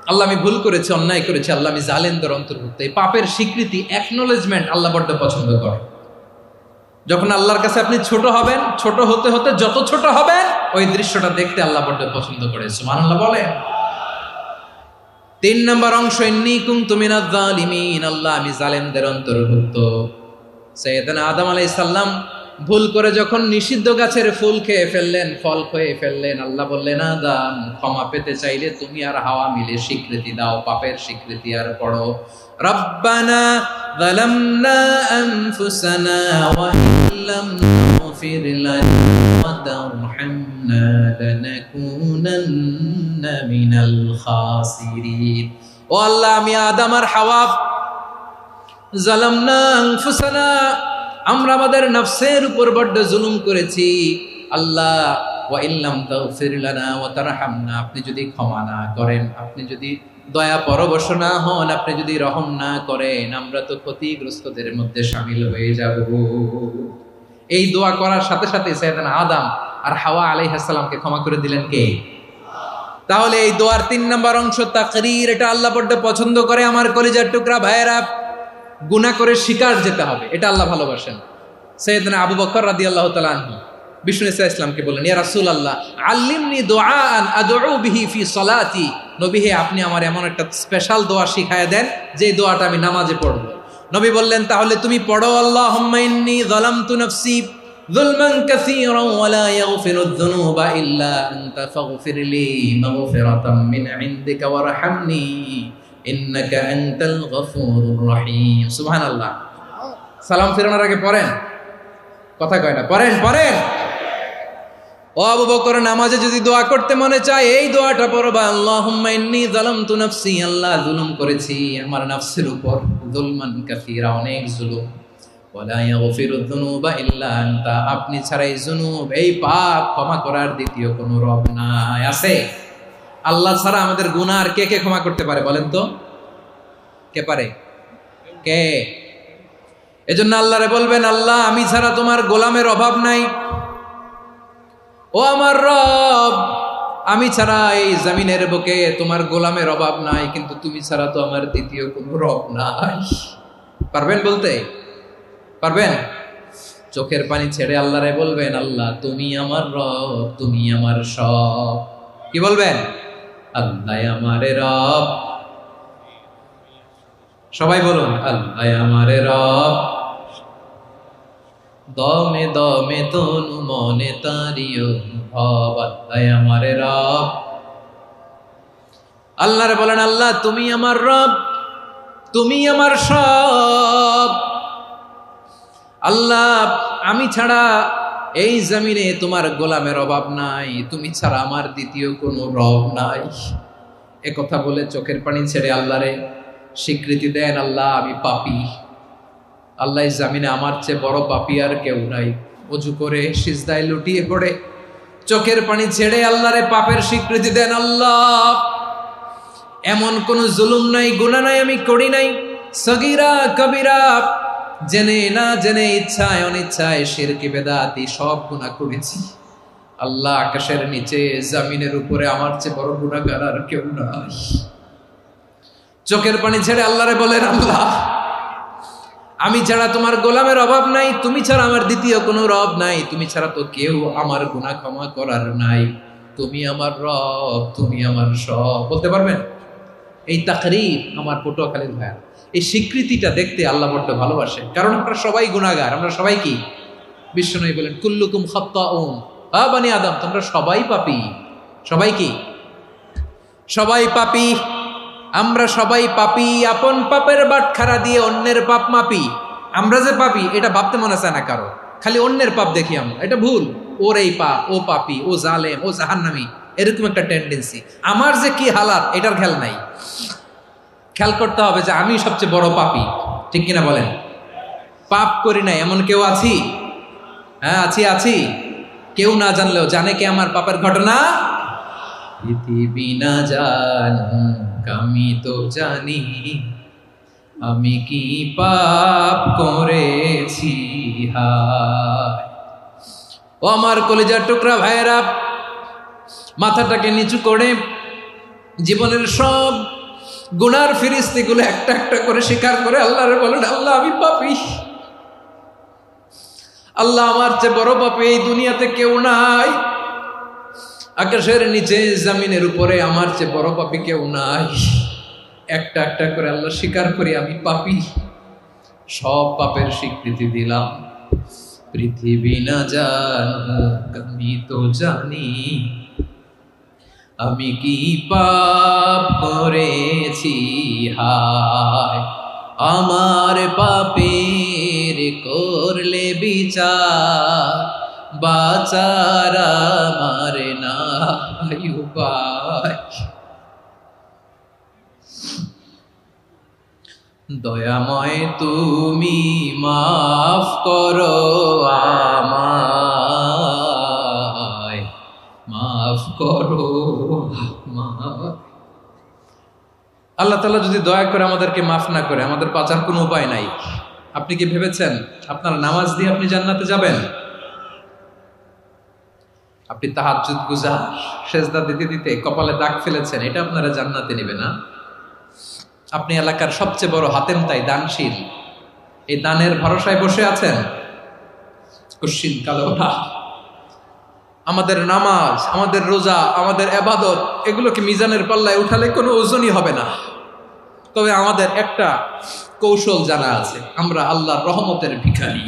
আল্লাহ আমি ভুল করেছি, অন্যায় করেছি, আল্লাহ আমি জালেমদের অন্তর্ভুক্ত। এই পাপের স্বীকৃতি, অ্যাকনোলেজমেন্ট আল্লাহ বড্ড পছন্দ করে। যখন আল্লাহর কাছে আপনি ছোট হবেন, ছোট হতে হতে যত ছোট হবেন, ওই দৃশ্যটা দেখতে আল্লাহ বড্ড পছন্দ করে। সুবহানাল্লাহ বলে। তিন নম্বর অংশ ইন্নী কুনতু মিনাজ জালিমিন, আল্লাহ আমি জালেমদের অন্তর্ভুক্ত। সাইয়েদনা আদম আলাইহিস সালাম ভুল করে যখন নিষিদ্ধ গাছের ফুল খেয়ে ফেললেন, ফল খেয়ে ফেললেন, আল্লাহ বললেন আদম ক্ষমা পেতে চাইলে তুমি আর হাওয়া মিলে স্বীকৃতি দাও, পাপের স্বীকৃতি আর পড়ো। রব্বানা যালামনা আনফুসানা ওয়া ইল্লাম তাগফির লানা ওয়া তারহামনা লানাকুনান্না মিনাল খাসিরিন। ও আল্লাহ আমি আদম আর হাওয়া, যালামনা আনফুসানা, আমরা আমাদের নফসের উপর বড্ড জুলুম করেছি। আল্লাহ ওয়া ইল্লাম তাগফির লানা ওয়া তারহামনা, আপনি যদি ক্ষমা না করেন, আপনি যদি দয়া পরবশ না হন, আপনি যদি রহম না করেন, আমরা তো ক্ষতিগ্রস্তদের মধ্যে শামিল হয়ে যাব। এই দোয়া করার সাথে সাথে সাইয়েদনা আদম আর হাওয়া আলাইহিস সালামকে ক্ষমা করে দিলেন কে? তাহলে এই দোয়ার তিন নম্বর অংশ তাকরীর, এটা আল্লাহ বড্ড পছন্দ করে। আমার কলিজার টুকরা ভাইয়েরা, গুনাহ করে শিকার যেতে হবে, এটা আল্লাহ ভালোবাসেন। সাইয়েদনা আবু বকর রাদিয়াল্লাহু তাআলা আনহু বিষ্ণু ইসা ইসলামকে বললেন, ইয়া রাসূলুল্লাহ আল্লিমনি দুআআন আদউ বিহি ফি সলাতি, নবী হে আপনি আমার এমন একটা স্পেশাল দোয়া শিখায়া দেন যে দোয়াটা আমি নামাজে পড়ব। নবী বললেন, তাহলে তুমি পড়ো আল্লাহুম্মা ইন্নী যালামতু নাফসি যুলমান কাসীরান ওয়া লা ইয়াগফিরুয যুনুবা ইল্লা আনতা ফাগফিরলি মাগফিরাতাম মিন ইনদিকা ওয়ারহামনি ইন্নাকা আনতাল গফুরুর রহিম। সুবহানাল্লাহ। সালাম ফেরানোর আগে পড়েন, কথা কয় না, পড়েন পড়েন। ও আবু বকর, নামাজে যদি দোয়া করতে মনে চায় এই দোয়াটা পড়বা, আল্লাহুম্মা ইন্নী যালামতু নাফসি, আল্লাহ জুলুম করেছি আমার নফসের উপর, যুলমান কাসীরা, অনেক জুলুম, ওয়া লা ইয়াগফিরুয যুনুবা ইল্লা আনতা, আপনি ছাড়া এই জুনুব, এই পাপ ক্ষমা করার দ্বিতীয় কোনো রব নাই। আছে? আল্লাহ ছাড়া আমাদের গুনাহ আর কে কে ক্ষমা করতে পারে বলেন তো? কে পারে? কে? এজন্য আল্লাহরে বলবেন, আল্লাহ আমি ছাড়া তোমার গোলামের অভাব নাই, ও আমার রব আমি ছাড়া এই জমিনের বুকে তোমার গোলামের অভাব নাই, কিন্তু তুমি ছাড়া তো আমার দ্বিতীয় কোনো রব নাই। পারবেন বলতে? পারবেন? চোখের পানি ছেড়ে আল্লাহরে বলবেন, আল্লাহ তুমি আমার রব, তুমি আমার সব। কি বলবেন? আল্লাহ আমারে রব। সবাই বলুন, আল্লাহ আমারে রব, দমে দমে তনু মনে তারি অনুভব, আল্লাহ আমার রব। আল্লাহরে বলেন, আল্লাহ তুমি আমার রব, তুমি আমার সব। আল্লাহ আমি ছাড়া এই জমিনে তোমার গোলামের অভাব নাই, তুমি ছাড়া আমার দ্বিতীয় কোনো রব নাই। এ কথা বলে চোখের পানি ছেড়ে আল্লাহরে স্বীকৃতি দেন, আল্লাহ আমি পাপী, আল্লাহ এই জমিনে আমার চেয়ে বড় পাপী আর কেউ নাই। অজু করে সিজদায় লুটিয়ে পড়ে চোখের পানি ছেড়ে আল্লাহরে পাপের স্বীকৃতি দেন, আল্লাহ এমন কোন জুলুম নাই, গুনাহ নাই আমি করি নাই, সগীরা কবিরা, জেনে না জেনে, ইচ্ছায় অনিচ্ছায়, শিরকি বেদাতি সব গুনাহ করেছি। আল্লাহ আকাশের নিচে জমিনের উপরে আমার চেয়ে বড় গুনাহগার আর কেউ নাই। চোখের পানি ছেড়ে আল্লাহরে বলেন, আল্লাহ আমি ছাড়া তোমার গোলামের অভাব নাই, তুমি ছাড়া আমার দ্বিতীয় কোনো রব নাই, তুমি ছাড়া তো কেউ আমার গুনাহ ক্ষমা করার নাই, তুমি আমার রব, তুমি আমার সব। বলতে পারবেন? এই তাকরীর আমার পটুয়াখালীর ভাইয়া, এই স্বীকৃতিটা দেখতে আল্লাহ বড্ড ভালোবাসেন, কারণ আমরা সবাই গুনাহগার। আমরা সবাই কি? বিশ্বনবী বলেন, কুল্লুকুম খাত্তাউন, বানি আদম তোমরা সবাই পাপী। সবাই কি? সবাই পাপী। আমরা সবাই পাপী, আপন পাপের বাটখারা দিয়ে অন্যের পাপ মাপি। আমরা যে পাপী এটা ভাবতে মনে চায় না কারো, খালি অন্যের পাপ দেখি আমরা, এটা ভুল। ওর এই পাপ, ও পাপী, ও জালেম, ও জাহান্নামী, এরকম একটা টেন্ডেন্সি। আমার যে কি হালাত এটার খেয়াল নাই। খেয়াল করতে হবে যে আমি সবচেয়ে বড় পাপী, ঠিক কিনা বলেন? পাপ করি নাই এমন কেউ আছি? হ্যাঁ আছি। কেউ না জানলেও জানে কে আমার পাপের ঘটনা? পৃথিবী না জানুক আমি তো জানি, আমি কি পাপ করেছি হায়। ও আমার কলিজার টুকরা ভাইয়েরা, মাথাটাকে নিচু করে জীবনের সব গুনার ফিরিস্তিগুলো একটা একটা করে স্বীকার করে আল্লাহরে বলেন, আল্লাহ আমি পাপী, আল্লাহ আমার চেয়ে বড় পাপী এই দুনিয়াতে কেউ নাই, আকাশের নিচে জমিনের উপরে আমার চেয়ে বড় পাপী কেউ নাই। একটা একটা করে আল্লাহ স্বীকার করি আমি পাপী, সব পাপের স্বীকৃতি দিলাম। পৃথিবী না জানুক আমি তো জানি, আমি কি পাপ করেছি হায়। আমার পাপের করলে বিচার, বাচার আমার নাই উপায়। দয়াময় তুমি মাফ করো আমায়, মাফ করো আমায়। আল্লাহ তাআলা যদি দয়া করে আমাদেরকে মাফ না করে, আমাদের বাঁচার কোনো উপায় নাই। আপনি কি ভেবেছেন আপনার নামাজ দিয়ে আপনি জান্নাতে যাবেন? আপনি তাহাজ্জুদ গুজার, সেজদা দিতে দিতে কপালে দাগ ফেলেছেন, এটা আপনারা জান্নাতে নেবে না। আপনি এলাকার সবচেয়ে বড় হাতেম তাই দানশীল, এই দানের ভরসায় বসে আছেন, কুশ্চিন কালো না। আমাদের নামাজ, আমাদের রোজা, আমাদের ইবাদত, এগুলোকে মিজানের পাল্লায় উঠালে কোনো ওজনই হবে না। তবে আমাদের একটা কৌশল জানা আছে, আমরা আল্লাহর রহমতের ভিখারি।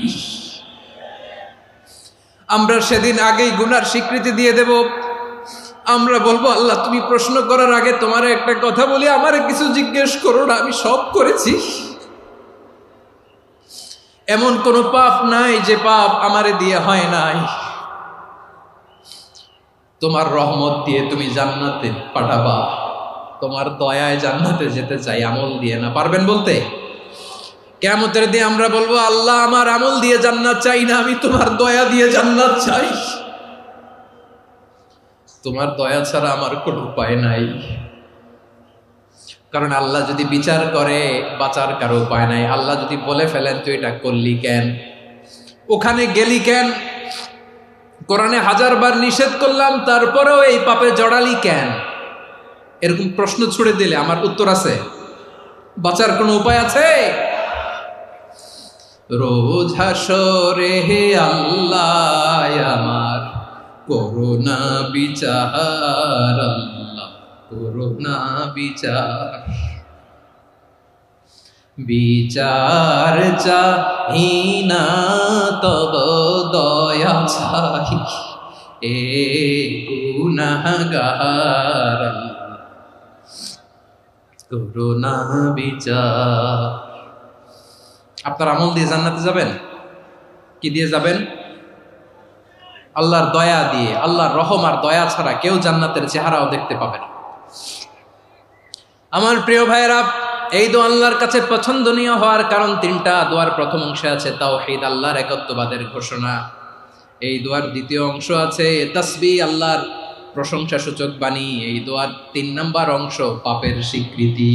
আমরা সেদিন আগেই গুনার স্বীকৃতি দিয়ে দেব। আমরা বলবো, আল্লাহ তুমি প্রশ্ন করার আগে তোমার একটা কথা বলি, আমারে কিছু জিজ্ঞেস করো না, আমি সব করেছি। এমন কোন পাপ নাই যে পাপ আমারে দিয়ে হয় নাই। তোমার রহমত দিয়ে তুমি জান্নাতে পাঠাবা, তোমার দয়ায় জান্নাতে যেতে চাই, আমল দিয়ে না। পারবেন বলতে? কিয়ামতের দিন আমরা বলবো, আল্লাহ আমার আমল দিয়ে জান্নাত চাই না, আমি তোমার দয়া দিয়ে জান্নাত চাই। তোমার দয়া ছাড়া আমার কোনো উপায় নাই। কারণ আল্লাহ যদি বিচার করে বাঁচার কারো উপায় নাই। আল্লাহ যদি বলে ফেলেন তুই এটা করলি কেন, ওখানে গেলি কেন, কোরআনে 1000 বার নিষেধ করলাম তারপরেও এই পাপে জড়ালি কেন, এরকম প্রশ্ন ছুড়ে দিলে আমার উত্তর আছে? বাঁচার কোনো উপায় আছে? রোজ হাসরে হে আল্লাহ আমার করুণা বিচার, আল্লাহ করুণা বিচার। বিচার চাহি না তব দয়া চাহি এ গুনাহগার করুণা বিচার। আপনার আমল দিয়ে জান্নাতে যাবেন? কি দিয়ে যাবেন? আল্লাহর দয়া দিয়ে। আল্লাহর রহম আর দয়া ছাড়া কেউ জান্নাতের চেহারাও দেখতে পাবে না। আমার প্রিয় ভাইয়েরা, এই দোয়া আল্লাহর কাছে পছন্দনীয় হওয়ার কারণ তিনটা। দোয়ার প্রথম অংশে আছে তাওহীদ, আল্লাহর একত্ববাদের ঘোষণা। এই দোয়ার দ্বিতীয় অংশ আছে তাসবিহ, আল্লাহর প্রশংসা সূচক বাণী। এই দোয়ার ৩ নম্বর অংশ পাপের স্বীকৃতি।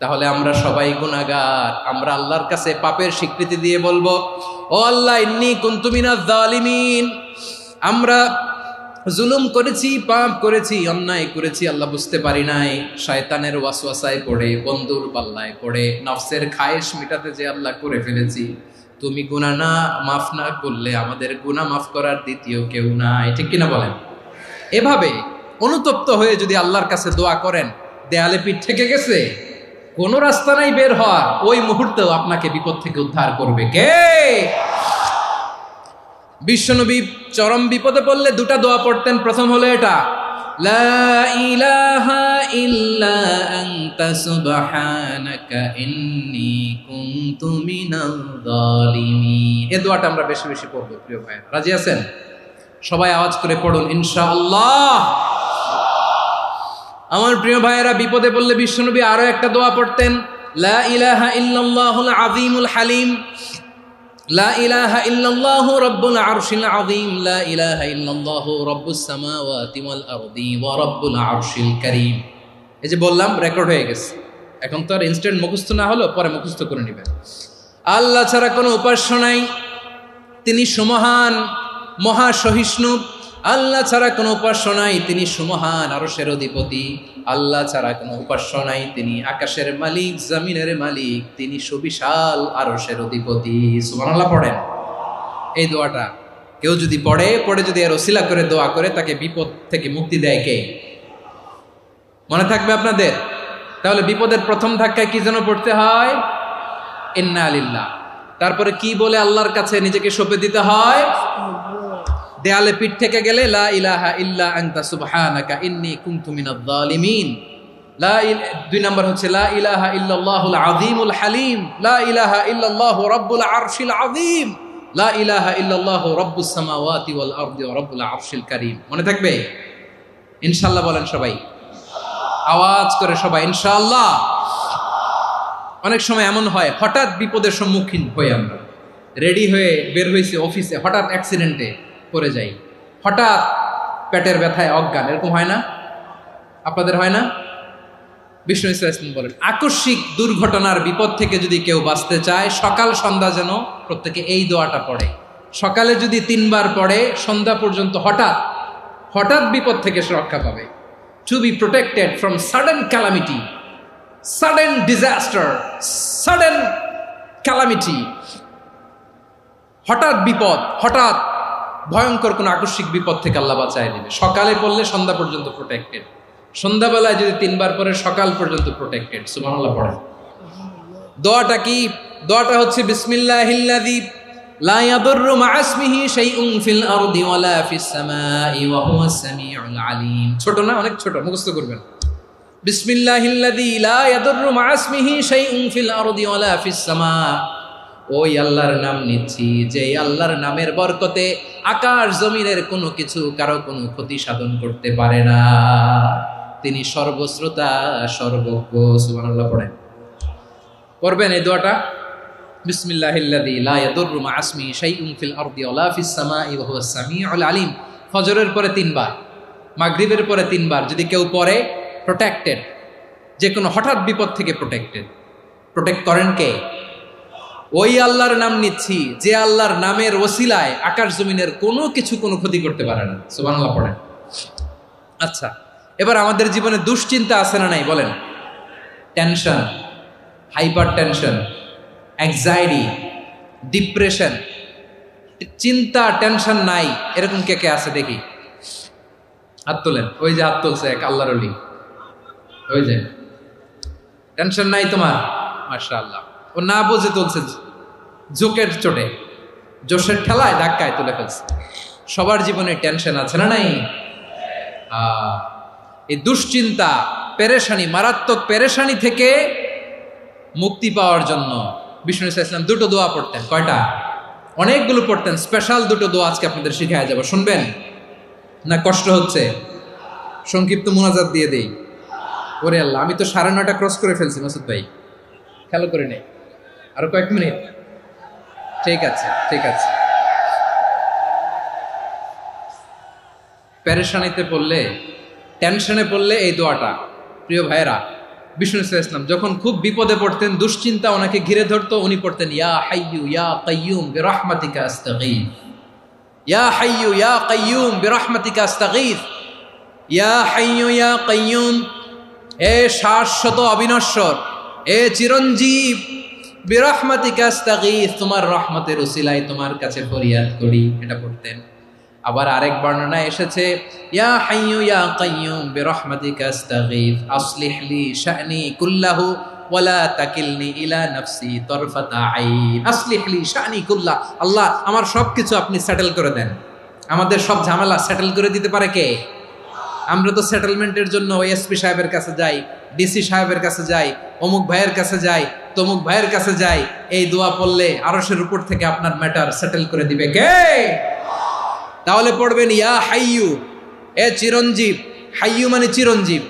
তাহলে আমরা সবাই গুনাহগার। আমরা আল্লাহর কাছে পাপের স্বীকৃতি দিয়ে বলবো, ও আল্লাহ, ইন্নী কুনতু মিনাজ জালিমিন। আমরা জুলুম করেছি, পাপ করেছি, অন্যায় করেছি, আল্লাহ বুঝতে পারি নাই। শয়তানের ওয়াসওয়াসায় পড়ে, বন্ধুর পাল্লায় পড়ে, নফসের খায়েশ মিটাতে যে আল্লাহ করে ফেলেছি। তুমি গুনাহ না মাফ না করলে আমাদের গুনাহ মাফ করার দ্বিতীয় কেউ নাই। ঠিক কিনা বলেন? এভাবে অনুতপ্ত হয়ে যদি আল্লাহর কাছে দোয়া করেন, দেয়ালে পিঠ থেকে গেছে, কোনো রাস্তা নাই বের হওয়ার, ওই মুহূর্তেও আপনাকে বিপদ থেকে উদ্ধার করবে কে? বিশ্বনবী চরম বিপদে পড়লে দুটা দোয়া পড়তেন। প্রথম হলো এটা, লা ইলাহা ইল্লা আনতা সুবহানাকা ইন্নী কুনতু মিনাল জালিমিন। এই দোয়াটা আমরা বেশি বেশি পড়ব প্রিয় ভাইরা। রাজি আছেন? সবাই আওয়াজ করে পড়ুন ইনশাআল্লাহ। আমার প্রিয় ভাইয়েরা, বিপদে পড়লে বিশ্বনবী আরো একটা দোয়া পড়তেন, লা ইলাহা ইল্লাল্লাহুল আযীমুল হালিম, লা ইলাহা ইল্লাল্লাহু রাব্বুল আরশিল আযীম, লা ইলাহা ইল্লাল্লাহু রাব্বুস সামাওয়াতি ওয়াল আরদি ওয়া রাব্বুল আরশিল কারীম। এই যে বললাম, রেকর্ড হয়ে গেছে। এখন তো আর ইনস্ট্যান্ট মুখস্থ না হলো, পরে মুখস্থ করে নেবেন। আল্লাহ ছাড়া কোনো উপাস্য নাই, তিনি সুমহান, মহা সহিষ্ণু। আল্লাহ ছাড়া কোনো উপাস্য নাই, তিনি সুমহান, আরশের অধিপতি। আল্লাহ ছাড়া কোনো উপাস্য নাই, তিনি আকাশের মালিক, জমিনের মালিক, তিনি সুবিশাল আরশের অধিপতি। সুবহানাল্লাহ পড়েন। এই দোয়াটা কেউ যদি পড়ে যদি এর ওসিলা করে দোয়া করে, তাকে বিপদ থেকে মুক্তি দেয় কে? মনে থাকবে আপনাদের? তাহলে বিপদের প্রথম ধাক্কায় কি যেন পড়তে হয়? ইন্না লিল্লাহ। তারপরে কি বলে আল্লাহর কাছে নিজেকে সঁপে দিতে হয়? দেয়ালে পিঠ থেকে গেলে লা ইলাহা ইল্লা আনতা সুবহানাকা ইন্নী কুনতু মিনাজ জালিমিন। দুই নম্বর হচ্ছে লা ইলাহা ইল্লাল্লাহুল আযীমুল হালিম, লা ইলাহা ইল্লাল্লাহু রাব্বুল আরশিল আযীম, লা ইলাহা ইল্লাল্লাহু রাব্বুস সামাওয়াতি ওয়াল আরদি ওয়া রাব্বুল আরশিল কারীম। মনে থাকবে? ইনশাআল্লাহ বলেন সবাই, আওয়াজ করে সবাই ইনশাআল্লাহ। অনেক সময় এমন হয়, হঠাৎ বিপদের সম্মুখীন হই আমরা, রেডি হয়ে বের হয়েছে অফিসে, হঠাৎ অ্যাক্সিডেন্টে পড়ে যাই, হঠাৎ পেটের ব্যথায় অজ্ঞান। এরকম হয় না? আপনাদের হয় না? বিষ্ণু ইসলাম বলেন, আকস্মিক দুর্ঘটনার বিপদ থেকে যদি কেউ বাঁচতে চায়, সকাল সন্ধ্যা যেন প্রত্যেকে এই দোয়াটা পড়ে। সকালে যদি 3 বার পড়ে, সন্ধ্যা পর্যন্ত হঠাৎ বিপদ থেকে সে রক্ষা পাবে। To be protected from sudden calamity, sudden disaster, sudden calamity. হঠাৎ বিপদ, হঠাৎ ভয়ঙ্কর কোন আকস্মিক বিপদ থেকে আল্লাহ বাঁচায় দিবে। সকালে পড়লে সন্ধ্যা পর্যন্ত প্রোটেক্টেড, সন্ধ্যাবেলায় যদি 3 বার পরে সকাল পর্যন্ত প্রোটেক্টেড। সুবহানাল্লাহ পড়েন। দোয়াটা কি? দোয়াটা হচ্ছে বিসমিল্লাহিল্লাযী লা ইয়াদুররু মা ইসমিহি শাইউন ফিল আরদি ওয়ালা ফিস সামাই ওয়া হুয়াস সামিউল আলীম। ছোট না? অনেক ছোট, মুখস্থ করবেন। বিসমিল্লাহিল্লাযী লা ইয়াদুররু মা ইসমিহি শাইউন ফিল আরদি ওয়ালা ফিস সামা। ওই আল্লাহর নাম নিচ্ছি, যে আল্লাহর নামের বরকতে আকাশ জমিনের কোনো কিছু কারো কোনো ক্ষতি সাধন করতে পারে না। তিনি সর্বশ্রোতা, সর্বজ্ঞ। সুবহানাল্লাহ পড়েন। পড়বেন এই দোয়াটা, বিসমিল্লাহিল্লাযী লা ইয়াদুররু মা ইসমিহি শাইউন ফিল আরদি ওয়ালা ফিস সামাই ওয়া হুয়াস সামিউল আলীম। ফজরের পরে 3 বার, মাগরিবের পরে 3 বার যদি কেউ পড়ে, প্রোটেক্টেড। যে কোনো হঠাৎ বিপদ থেকে প্রোটেক্ট করেন কে? ওই আল্লাহর নাম নিচ্ছি, যে আল্লাহর নামের ওসিলায় আকাশ জমিনের কোনো কিছু কোনো ক্ষতি করতে পারে না। সুবহানাল্লাহ পড়েন। আচ্ছা, এবার আমাদের জীবনে দুশ্চিন্তা আছে না নাই বলেন? Tension, hyper tension, anxiety, depression, চিন্তা, টেনশন নাই, এরকম কে কে আছে দেখি? হাত তোলেন। ওই যে হাত তুলছে এক আল্লাহর ওলি, ওই যে টেনশন নাই তোমার, মাশাআল্লাহ। ও না বুঝে তুলছে, ঝোঁকের চোটে, জোশের ঠেলায় ধাক্কায় তুলে ফেলছে। সবার জীবনে টেনশন আছে না নাই? এই দুশ্চিন্তা, পেরেশানি, মারাত্মক পেরেশানি থেকে মুক্তি পাওয়ার জন্য বিষ্ণু ইসলাম দুটো দোয়া পড়তেন। কয়টা? অনেকগুলো পড়তেন। স্পেশাল দুটো দোয়া আজকে আপনাদের শিখায় যাব, শুনবেন না? কষ্ট হচ্ছে? সংক্ষিপ্ত মুনাজাত দিয়ে দেই। ওরে আল্লাহ, আমি তো 9:30 ক্রস করে ফেলছি মাসুদ ভাই, খেয়াল করে নেই। আরো কয়েক মিনিট। ঠিক আছে, ঠিক আছে। পেরেশানিতে পড়লে, টেনশনে পড়লে এই দোয়াটা, প্রিয় ভাইয়েরা, বিষ্ণু ইসলাম যখন খুব বিপদে পড়তেন, দুশ্চিন্তা ওনাকে ঘিরে ধরতো, উনি পড়তেন ইয়া হাইয়ু ইয়া কাইয়ুম বিরহমাতিকা আস্তাগীথ, ইয়া হাইয়ু ইয়া কাইয়ুম বিরহমাতিকা আস্তাগীথ, ইয়া হাইয়ু ইয়া কাইয়ুম, এ শাশ্বত অবিনশ্বর, এ চিরঞ্জীব, বিরহমাতিকা আস্তাগীথ, তোমার রহমতের উসিলায় তোমার কাছে ফরিয়াদ করি। এটা পড়তেন। আবার আরেক বর্ণনায় এসেছে ইয়া হাইয়ু ইয়া কাইয়ুম বিরহমাতিকা আস্তাগীথ আসলিহ লি শা'নি কুল্লাহু ওয়ালা তাকিলনি ইলা নাফসি তারফাতা আইন। আসলিহ লি শা'নি কুল্লাহ, আল্লাহ আমার সবকিছু আপনি সেটেল করে দেন। আমাদের সব ঝামেলা সেটেল করে দিতে পারে কে? আমরা তো সেটেলমেন্টের জন্য এসপি সাহেবের কাছে যাই, ডিসি সাহেবের কাছে যাই, অমুক ভাইয়ের কাছে যাই, তমুক ভাইয়ের কাছে যাই। এই দোয়া পড়লে আরশের উপর থেকে আপনার ম্যাটার সেটেল করে দিবে কে? তাহলে পড়বেন ইয়া হাইয়ু, এ চিরঞ্জীব। হাইয়ু মানে চিরঞ্জীব,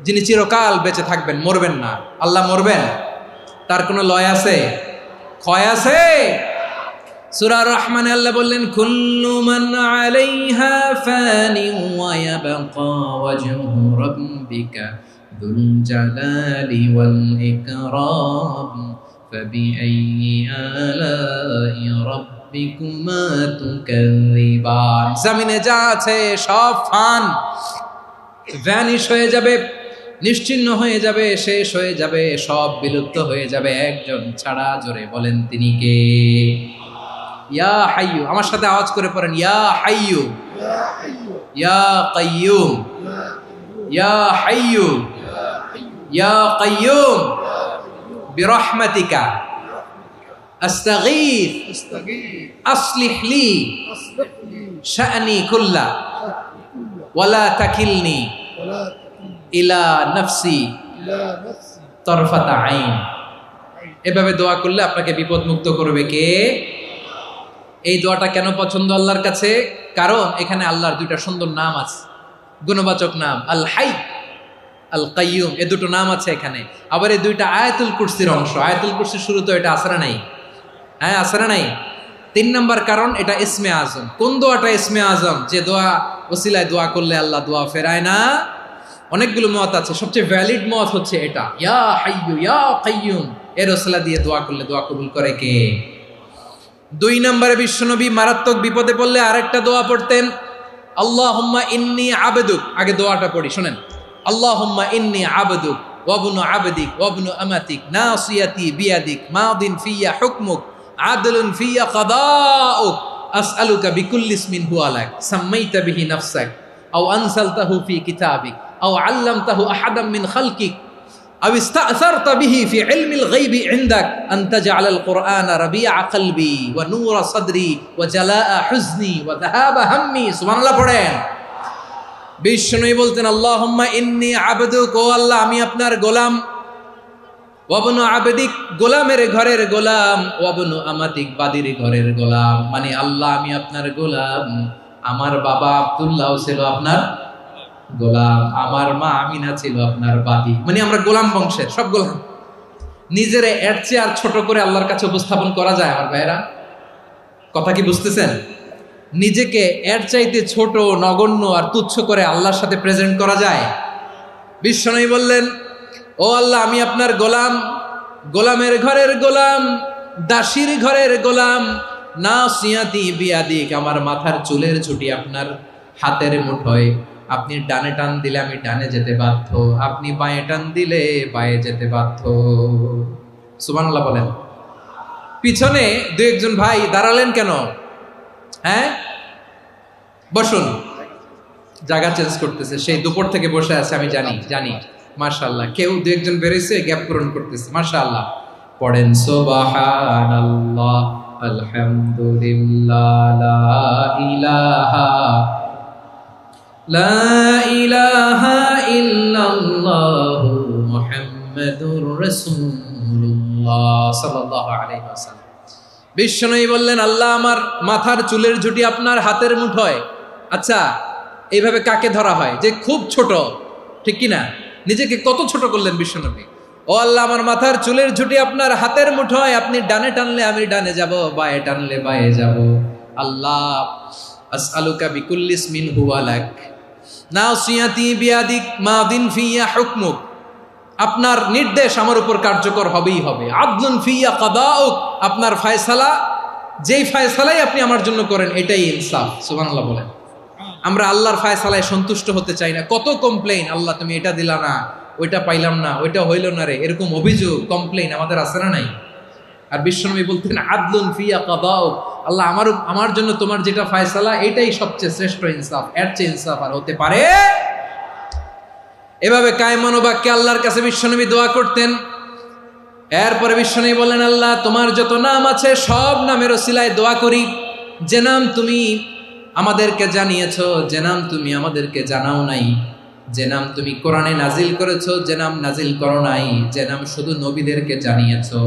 যিনি চিরকাল বেঁচে থাকবেন, মরবেন না। আল্লাহ মরবেন? তার কোনো লয় আছে? ক্ষয় আছে? সূরা রহমানে আল্লাহ বললেন কুল্লু মান আলাইহা ফানি ওয়া ইয়াবকা ওয়াজহু রাব্বিকা যুল জালালি ওয়াল ইকরাম ফাবিআইয়ি আলাই রাব্বিকুমা তুকাযিবান। জমিনে যা আছে সব ফান, ভ্যানিশ হয়ে যাবে, নিশ্চিহ্ন হয়ে যাবে, শেষ হয়ে যাবে, সব বিলুপ্ত হয়ে যাবে, একজন ছাড়া। জোরে বলেন তিনি কে? ইয়া হাইয়ু। আমার সাথে আওয়াজ করে পড়েন ইয়া হাইয়ু ইয়া কাইয়ুম ইয়া হাইয়ু ইয়া কাইয়ুম বিরহমাতিকা আস্তাগীথ আসলিহ লি শা'নি কুল্লা ওয়ালা তাকিলনি ইলা নাফসি তারফাতা আইন। এভাবে দোয়া করলে আপনাকে বিপদ মুক্ত করবে কে? এই দোয়াটা কেন পছন্দ আল্লাহর কাছে? কারণ এখানে আল্লাহর দুইটা সুন্দর নাম আছে, গুণবাচক নাম, আল হাই, আল কাইয়ুম। এই দুটো নাম আছে এখানে। আবার এই দুইটা আয়াতুল কুরসির অংশ। আয়াতুল কুরসির শুরু তো এটা আসরা নাই? হ্যাঁ, আসরা নাই। 3 নম্বর কারণ, এটা ইসমে আজম। কোন দোয়াটা ইসমে আজম? যে দোয়া ওসিলায় দোয়া করলে আল্লাহ দোয়া ফেরায় না। অনেকগুলো মত আছে, সবচেয়ে ভ্যালিড মত হচ্ছে এটা, ইয়া হাইয়ু ইয়া কাইয়ুম। এর ওসিলা দিয়ে দোয়া করলে দোয়া কবুল করে কে? 2 নম্বরে বিশ্বনবী মারাত্মক বিপদে পড়লে আরেকটা দোয়া পড়তেন, আল্লাহুম্মা ইন্নী আবদুক। আগে দোয়াটা পড়ি, শুনেন। আল্লাহুম্মা ইন্নী আবদুক ওয়া ইবনু আবদিক ওয়া ইবনু আমাতিক নাসিয়াতি বিয়াদিক মাদিন ফিয়া হুকমুক আদলুন ফিয়া কাদাউক আসআলুকা বিকুল্লি ইসমিন হুয়া লাক সাম্মাইতা বিহি নাফসাক আও আনসালতাহু ফি কিতাবিক আও আল্লামতাহু আহাদাম মিন খালকিক আও ইস্তা'সারতা বিহি ফি ইলমিল গায়বি ইনদাক আন তাজআলাল কুরআনা রাবিআ কলবি ওয়া নূরা সাদরি ওয়া জালাআ হুজনি ওয়া যাহাবা হাম্মি। সুবহানাল্লাহ পড়েন। বিষ্ণুই বলতেন আল্লাহুম্মা ইন্নী আবদুক, ও আল্লাহ আমি আপনার গোলাম, ওয়া ইবনু আবদিক, গোলামের ঘরের গোলাম, ওয়া ইবনু আমাতিক, বাদীর ঘরের গোলাম। মানে আল্লাহ আমি আপনার গোলাম। আমার বাবা আব্দুল্লাহ ছিল আপনার গোলাম, আমার মা আমিনা ছিল আপনার বাদী। মানে আমরা গোলাম বংশের, সব গোলাম। নিজের এর চেয়ে আর ছোট করে আল্লাহর কাছে উপস্থাপন করা যায় আমার ভাইয়েরা? কথা কি বুঝতেছেন? নিজেকে এর চাইতে ছোট, নগণ্য আর তুচ্ছ করে আল্লাহর সাথে প্রেজেন্ট করা যায়? বিশ্বনবী বললেন, ও আল্লাহ আমি আপনার গোলাম, গোলামের ঘরের গোলাম, দাসীর ঘরের গোলাম। নাসিয়াতি বিয়াদিক, আমার মাথার চুলের ছুটি আপনার হাতের মুঠোয়। আপনি ডানে টান দিলে আমি ডানে যেতে বাধ্য, আপনি বাঁয়ে টান দিলে বাঁয়ে যেতে বাধ্য। সুবহানাল্লাহ বলেন। পিছনে 2-1 ভাই দাঁড়ালেন কেন? হ্যাঁ, বসুন। জায়গা চেঞ্জ করতেছে, সেই দুপুর থেকে বসে আছে, আমি জানি। মাশাআল্লাহ। কেউ 2-1 বেরোইছে, গ্যাপ পূরণ করতেছে। মাশাআল্লাহ। পড়েন সুবহানাল্লাহ, আলহামদুলিল্লাহ, লা ইলাহা ইল্লাল্লাহু মুহাম্মাদুর রাসূলুল্লাহ সাল্লাল্লাহু আলাইহি ওয়াসাল্লাম। বিশ্বনবী বললেন, আল্লাহ আমার মাথার চুলের ঝুঁটি আপনার হাতের মুঠোয়। আচ্ছা, এইভাবে কাকে ধরা হয়? যে খুব ছোট, ঠিক কি না? নিজেকে কত ছোট করলেন বিশ্বনবী। ও আল্লাহ, আমার মাথার চুলের ঝুঁটি আপনার হাতের মুঠোয়, আপনি ডানে টানলে আমি ডানে যাব, বায়ে টানলে বায়ে যাব। আল্লাহ, আসআলুকা বিকুল্লি ইসমিন হুয়া লাক নাসিয়াতি বিয়াদিক মাদিন ফিয়া হুকমুক। আপনার নির্দেশ আমার উপর কার্যকর হবেই হবে। আদলুন ফিয়া কাদাউক, আপনার ফয়সালা, যেই ফয়সালাই আপনি আমার জন্য করেন এটাই ইনসাফ। সুবহানাল্লাহ বলেন। আমরা আল্লাহর ফয়সালায় সন্তুষ্ট হতে চাই না। কত কমপ্লেইন, আল্লাহ তুমি এটা দিলা না, ওইটা পাইলাম না, ওইটা হইল না রে, এরকম অভিযোগ কমপ্লেইন আমাদের আছে না নাই? আর বিশ্বনবী বলতেন আদলুন ফিয়া কাদাউক, আল্লাহ আমার জন্য তোমার যেটা ফয়সালা এটাই সবচেয়ে শ্রেষ্ঠ ইনসাফ, এর চেয়ে ইনসাফ আর হতে পারে? এভাবে কায়মান বাক্যে আল্লাহর কাছে বিশ্বনবী দোয়া করতেন। এরপরে বিশ্বনবী বললেন, আল্লাহ তোমার যত নাম আছে সব নামের ওসিলায় দোয়া করি, যে নাম তুমি আমাদেরকে জানিয়েছো, যে নাম তুমি আমাদেরকে জানাও নাই, যে নাম তুমি কোরআনে নাজিল করেছো, যে নাম নাজিল করো নাই, যে নাম শুধু নবীদেরকে জানিয়েছো।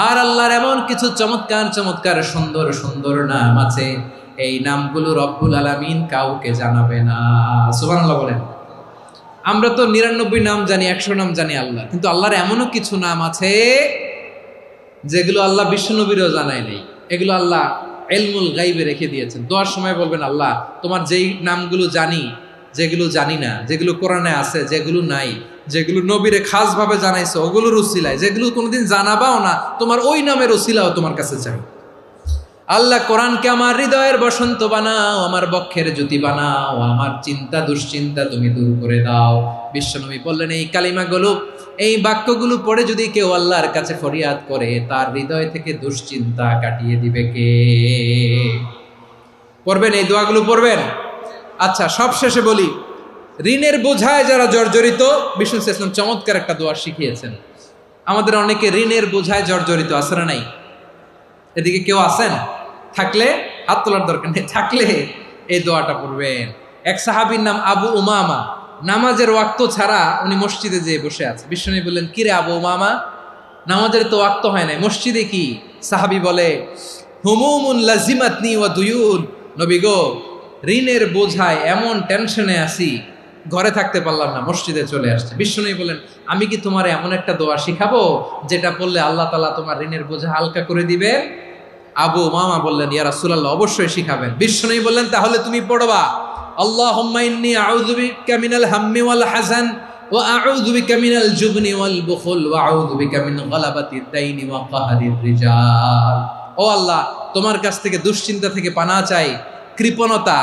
আর আল্লাহর এমন কিছু চমৎকার চমৎকার সুন্দর সুন্দর নাম আছে, এই নামগুলো রব্বুল আলামিন কাউকে জানাবে না। সুবহানাল্লাহ বলেন। আমরা তো 99 নাম জানি, 100 নাম জানি আল্লাহ, কিন্তু আল্লাহর এমনও কিছু নাম আছে যেগুলো আল্লাহ বিশ্বনবীরও জানায় নেই। এগুলো আল্লাহ ইলমুল গায়বে রেখে দিয়েছেন। দোয়ার সময় বলবেন, আল্লাহ তোমার যেই নামগুলো জানি, যেগুলো জানি না, যেগুলো কোরআনে আছে, যেগুলো নাই, যেগুলো নবীরে খাস ভাবে জানাইছো ওগুলোর উসিলায়, যেগুলো কোনোদিন জানাবাও না তোমার ওই নামের উসিলাও তোমার কাছে চাই। আল্লাহ কোরআনকে আমার হৃদয়ের বসন্ত বানাও, আমার বক্ষের জ্যোতি বানাও, আমার চিন্তা দুশ্চিন্তা তুমি দূর করে দাও। বিশ্বনবী বললেন, এই কালিমাগুলো, এই বাক্যগুলো পড়ে যদি কেউ আল্লাহর কাছে ফরিয়াদ করে, তার হৃদয় থেকে দুশ্চিন্তা কাটিয়ে দিবে কে? পড়বেন, এই দোয়াগুলো পড়বেন। আচ্ছা, সব শেষে বলি, ঋণের বোঝায় যারা জর্জরিত, বিষ্ণু ইসলাম চমৎকার একটা দোয়া শিখিয়েছেন। আমাদের অনেকে ঋণের বোঝায় জর্জরিত, আছে না নাই? এদিকে কেউ আছেন? থাকলে হাত তোলার দরকার নেই, থাকলে এই দোয়াটা পড়বেন। এক সাহাবীর নাম আবু উমামা, নামাজের ওয়াক্ত ছাড়া উনি মসজিদে যেয়ে বসে আছে। বিশ্বনবী বললেন, কিরে আবু উমামা, নামাজের তো ওয়াক্ত হয় নাই, মসজিদে কি? সাহাবী বলে, হুমুমুন লাজিমাতনি ওয়া দুয়ুন, নবী গো, ঋণের বোঝায় এমন টেনশনে আছি, ঘরে থাকতে পারলাম না, মসজিদে চলে আসছে। বিশ্বনবী বলেন, আমি কি তোমার এমন একটা দোয়া শিখাবো যেটা পড়লে আল্লাহ তাআলা তোমার ঋণের বোঝা হালকা করে দিবে? আবু উমামা বললেন, ইয়া রাসূলুল্লাহ, অবশ্যই শিখাবেন। বিশ্বনবী বললেন, তাহলে তুমি পড়বা, আল্লাহুম্মা ইন্নী আউযু বিকা মিনাল হাম্মি ওয়াল হাযান ওয়া আউযু বিকা মিনাল জুবনি ওয়াল বুখল ওয়া আউযু বিকা মিন গালাবাতিদ দাইনি ওয়া কাহরির রিজাল। ও আল্লাহ, তোমার কাছ থেকে দুশ্চিন্তা থেকে পানাহ চাই, কৃপণতা,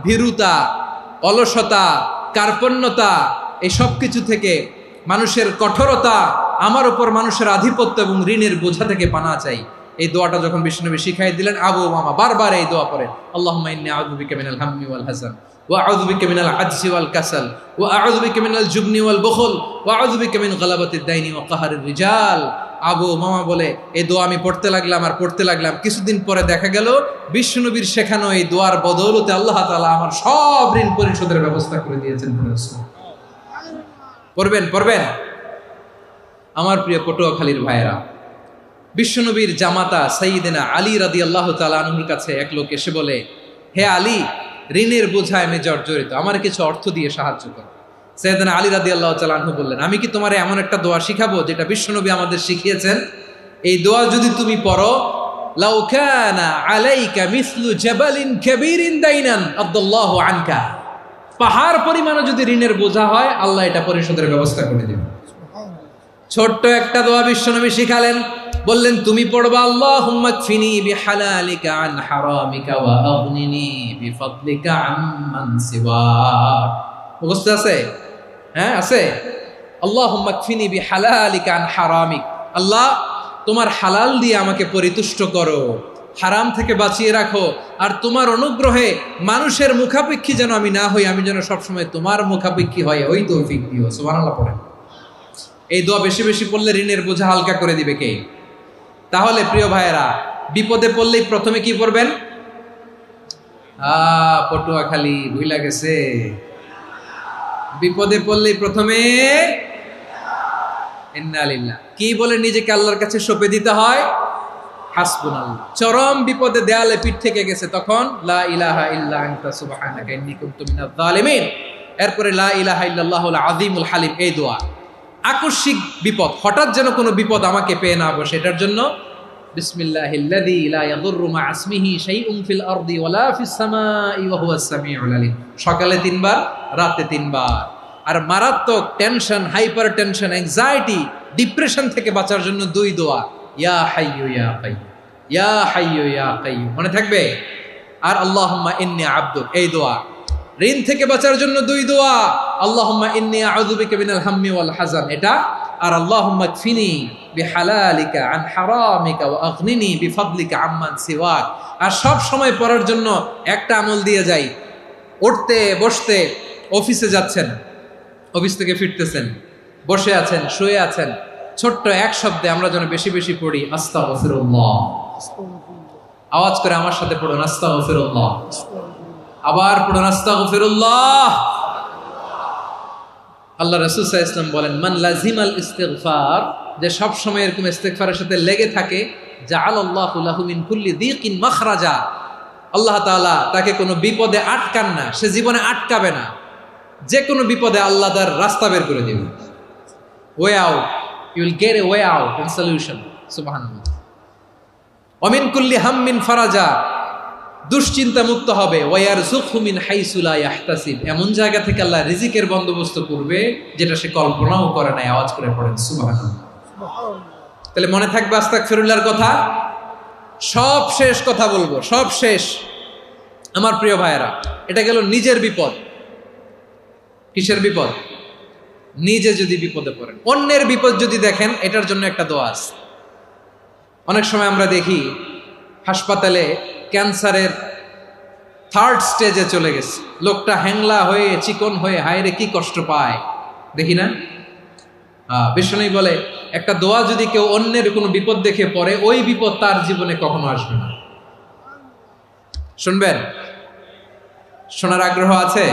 ভীরুতা, অলসতা, কার্পণ্যতা, এই সব কিছু থেকে, মানুষের কঠোরতা, আমার উপর মানুষের আধিপত্য এবং ঋণের বোঝা থেকে পানাহ চাই। এই দোয়াটা যখন বিশ্বনবী শিখাই দিলেন, আবু উমামা বারবার এই দোয়া পড়েন, আল্লাহুম্মা ইন্নী আউযু বিকা মিনাল হাম্মি ওয়াল হাযান ওয়া আউযু বিকা মিনাল আজজি ওয়াল কাসাল ওয়া আউযু বিকা মিনাল জুবনি ওয়াল বুখল ওয়া আউযু বিকা মিন গালাবাতিদ দাইনি ওয়া কাহরির রিজাল। আবু উমামা বলে, এই দোয়া আমি পড়তে লাগলাম আর পড়তে লাগলাম, কিছুদিন পরে দেখা গেল বিশ্বনবীর শেখানো এই দোয়ার বদৌলতে আল্লাহ তাআলা আমার সব ঋণ পরিশোধের ব্যবস্থা করে দিয়েছেন। পড়বেন, পড়বেন। আমার প্রিয় পটুয়াখালীর ভাইয়েরা, বিশ্বনবীর জামাতা সাইয়্যিদিনা আলী রাদিয়াল্লাহু তাআলা আনহুর কাছে এক লোক এসে বলে, হে আলী, ঋণের বোঝায় আমি জর্জরিত, আমার কিছু অর্থ দিয়ে সাহায্য করো। সাইয়্যিদিনা আলী রাদিয়াল্লাহু তাআলা আনহু বললেন, আমি কি তোমার এমন একটা দোয়া শিখাবো যেটা বিশ্বনবী আমাদের শিখিয়েছেন? এই দোয়া যদি তুমি পড়ো, লাউ কানা আলাইকা মিসলু জাবালিন কাবীরিন দাইনান আদাল্লাহু আনকা, পাহাড় পরিমাণও যদি ঋণের বোঝা হয়, আল্লাহ এটা পরিশোধের ব্যবস্থা করে দেবে। ছোট্ট একটা দোয়া বিশ্বনবী শিখালেন, বললেন, তুমি পড়বা, আল্লাহুম্মা কফিনি বিহালালিকা আন হারামিকা ওয়া আগনিনি বিফাদলিকা আম্মান সিওয়াক। মুখস্থ আছে? হ্যাঁ, আছে। আল্লাহুম্মা কফিনি বিহালালিকা আন হারামিক, আল্লাহ তোমার হালাল দিয়ে আমাকে পরিতুষ্ট করো, হারাম থেকে বাঁচিয়ে রাখো, আর তোমার অনুগ্রহে মানুষের মুখাপেক্ষী যেন আমি না হই, আমি যেন সবসময় তোমার মুখাপেক্ষী হয়, ওই তৌফিক দিও। সুবহানাল্লাহ পড়েন। এই দোয়া বেশি বেশি পড়লে ঋণের বোঝা হালকা করে দিবে কে? তাহলে প্রিয় ভাইয়েরা, বিপদে পড়লেই প্রথমে কি পড়বেন? পটুয়াখালী ভুইলা গেছে। বিপদে পড়লেই প্রথমে ইন্না লিল্লাহ কি বলে নিজেকে আল্লাহর কাছে সঁপে দিতে হয়? হাসবুনাল্লাহ। চরম বিপদে দেয়ালে পিঠ থেকে গেছে, তখন লা ইলাহা ইল্লা আনতা সুবহানাকা ইন্নী কুনতু মিনাজ জালিমিন। এরপরে লা ইলাহা ইল্লাল্লাহুল আযীমুল হালিম, এই দোয়া। আকস্মিক বিপদ, হঠাৎ যেন কোনো বিপদ আমাকে পেয়ে না বসে, এটার জন্য বিসমিল্লাহিল্লাযী লা ইয়াদুররু মা ইসমিহি শাইউন ফিল আরদি ওয়ালা ফিস সামাই ওয়া হুয়াস সামিউল আলীম। সকালে 3 বার, রাতে 3 বার। আর মারাত্মক tension, hyper tension, anxiety, depression থেকে বাঁচার জন্য 2 দোয়া, ইয়া হাইয়্যু ইয়া কাইয়্যুম, ইয়া হাইয়্যু ইয়া কাইয়্যুম, মনে থাকবে? আর আল্লাহুম্মা ইন্নী আবদুক, এই দোয়া। ঋণ থেকে বাঁচার জন্য 2 দোয়া, আল্লাহুম্মা ইন্নী আউযু বিকা মিনাল হাম্মি ওয়াল হাযান, এটা। আর আল্লাহুম্মা কফিনি বিহালালিকা আন হারামিকা ওয়া আগনিনি বিফাদলিকা আম্মান সিওয়াক। আর সব সময় পড়ার জন্য একটা আমল দিয়ে যাই, উঠতে বসতে, অফিসে যাচ্ছেন, অফিস থেকে ফিরতেছেন, বসে আছেন, শুয়ে আছেন, ছোট্ট এক শব্দে আমরা যেন বেশি বেশি পড়ি আস্তাগফিরুল্লাহ। আওয়াজ করে আমার সাথে পড়ুন আস্তাগফিরুল্লাহ। আবার পড়ুন আস্তাগফিরুল্লাহ। আল্লাহ রাসূল সাল্লাল্লাহু আলাইহি ওয়াসাল্লাম বলেন, মান লাজিমাল ইস্তিগফার, যে সব সময় এরকম ইস্তিগফারের সাথে লেগে থাকে, জাআলাল্লাহু লাহু মিন কুল্লি দীকিন মাখরাজা, আল্লাহ তাআলা তাকে কোনো বিপদে আটকান না, সে জীবনে আটকাবে না। যে কোনো বিপদে আল্লাহ তার রাস্তা বের করে দিবে, way out, you will get a way out and solution. সুবহানাল্লাহ। ওয়া মিন কুল্লি হাম্মিন ফারাজা, দুশ্চিন্তা মুক্ত হবে। ওয়ারযুকহু মিন হাইসু লা ইয়াহতাসিব, এমন জায়গা থেকে আল্লাহ রিজিকের বন্দোবস্ত করবে যেটা সে কল্পনাও করে নাই। আওয়াজ করে পড়েন সুবহানাল্লাহ। তাহলে মনে থাকবে আস্তাগফিরুল্লাহর কথা। সব শেষ কথা বলবো, সব শেষ আমার প্রিয় ভাইয়েরা। এটা গেল নিজের বিপদ। কিসের বিপদ? নিজে যদি বিপদে পড়েন। অন্যের বিপদ যদি দেখেন, এটার জন্য একটা দোয়া আছে। অনেক সময় আমরা দেখি হাসপাতালে ক্যান্সারের 3rd স্টেজে চলে গেছে, লোকটা হ্যাংলা হয়ে, চিকন হয়ে, হায়রে কি কষ্ট পায়, দেখি না? বিষ্ণু বলে, একটা দোয়া যদি কেউ অন্যের কোনো বিপদ দেখে পড়ে, ওই বিপদ তার জীবনে কখনো আসবে না। শুনবেন? শোনার আগ্রহ আছে?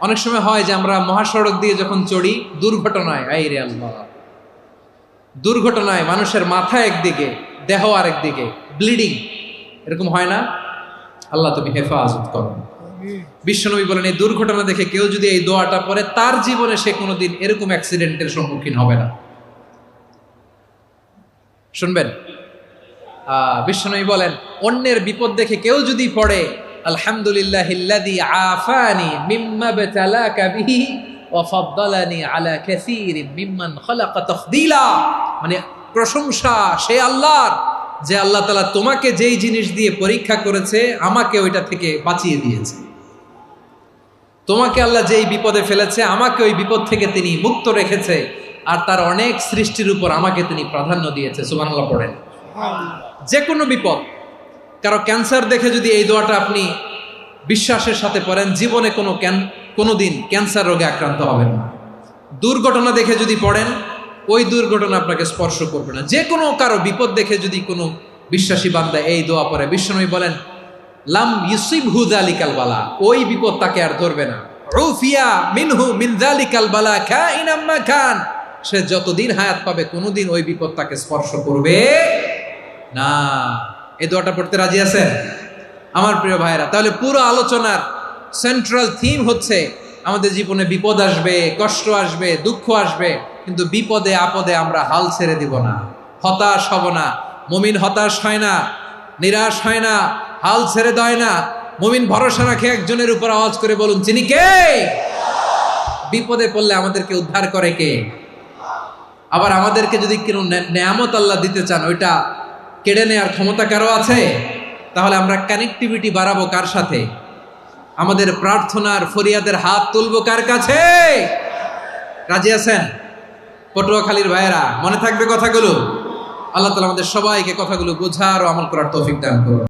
অনেক সময় হয় যে আমরা মহাসড়ক দিয়ে যখন চড়ি, দুর্ঘটনায়, আইরে আল্লাহ, দুর্ঘটনায় মানুষের মাথা একদিকে, দেহ আরেকদিকে, ব্লিডিং, এরকম হয় না? আল্লাহ তুমি হেফাজত করো। বিশ্বনবী বলেন, এই দুর্ঘটনা দেখে কেউ যদি এই দোয়াটা পড়ে, তার জীবনে সে কোনোদিন এরকম অ্যাক্সিডেন্টের সম্মুখীন হবে না। শুনবেন? বিশ্বনবী বলেন, অন্যের বিপদ দেখে কেউ যদি পড়ে, আলহামদুলিল্লাহিল্লাযী আফানি মিম্মা বাতালাকা বিহি ওয়া ফাদ্দালানি আলা কাসীরিন মিম্মান খালাকা তাফদীলা, মানে প্রশংসা সে আল্লাহর, যে আল্লাহ তাআলা তোমাকে যেই জিনিস দিয়ে পরীক্ষা করেছে, আমাকে ওইটা থেকে বাঁচিয়ে দিয়েছে। তোমাকে আল্লাহ যেই বিপদে ফেলেছে, আমাকে ওই বিপদ থেকে তিনি মুক্ত রেখেছে, আর তার অনেক সৃষ্টির উপর আমাকে তিনি প্রাধান্য দিয়েছে। সুবহানাল্লাহ পড়েন। যে কোনো বিপদ, কারো ক্যান্সার দেখে যদি এই দোয়াটা আপনি বিশ্বাসের সাথে পড়েন, জীবনে কোনোদিন ক্যান্সার রোগে আক্রান্ত হবেন না। দুর্ঘটনা দেখে যদি পড়েন, ওই দুর্ঘটনা আপনাকে স্পর্শ করবে না। যে কোনো কারো বিপদ দেখে যদি কোনো বিশ্বাসী বান্দা এই দোয়া পড়ে, বিশ্বনবী বলেন, লাম ইউসিবহু যালিকাল বালা, ওই বিপদ তাকে আর ধরবে না। উফিয়া মিনহু মিন যালিকাল বালা কাইনাম মা কান, সে যতদিন হায়াত পাবে কোনোদিন ওই বিপদ তাকে স্পর্শ করবে না। এই দোয়াটা পড়তে রাজি আছেন আমার প্রিয় ভাইরা? তাহলে পুরো আলোচনার সেন্ট্রাল থিম হচ্ছে, আমাদের জীবনে বিপদ আসবে, কষ্ট আসবে, দুঃখ আসবে, কিন্তু বিপদে আপদে আমরা হাল ছেড়ে দিব না, হতাশ হব না। মুমিন হতাশ হয় না, নিরাশ হয় না, হাল ছেড়ে দেয় না। মুমিন ভরসা রাখে একজনের উপর। আওয়াজ করে বলুন, যিনি কে? বিপদে পড়লে আমাদেরকে উদ্ধার করে কে? আবার আমাদেরকে যদি কোনো নেয়ামত আল্লাহ দিতে চান, ওইটা কেড়ে নেওয়ার ক্ষমতা কারো আছে? তাহলে আমরা কানেক্টিভিটি বাড়াবো কার সাথে? আমাদের প্রার্থনার ফরিয়াদের হাত তুলবো কার কাছে? রাজি আছেন পটুয়াখালীর ভাইয়েরা? মনে থাকবে কথাগুলো? আল্লাহ তাআলা আমাদের সবাইকে কথাগুলো বোঝার ও আমল করার তৌফিক দান করুন।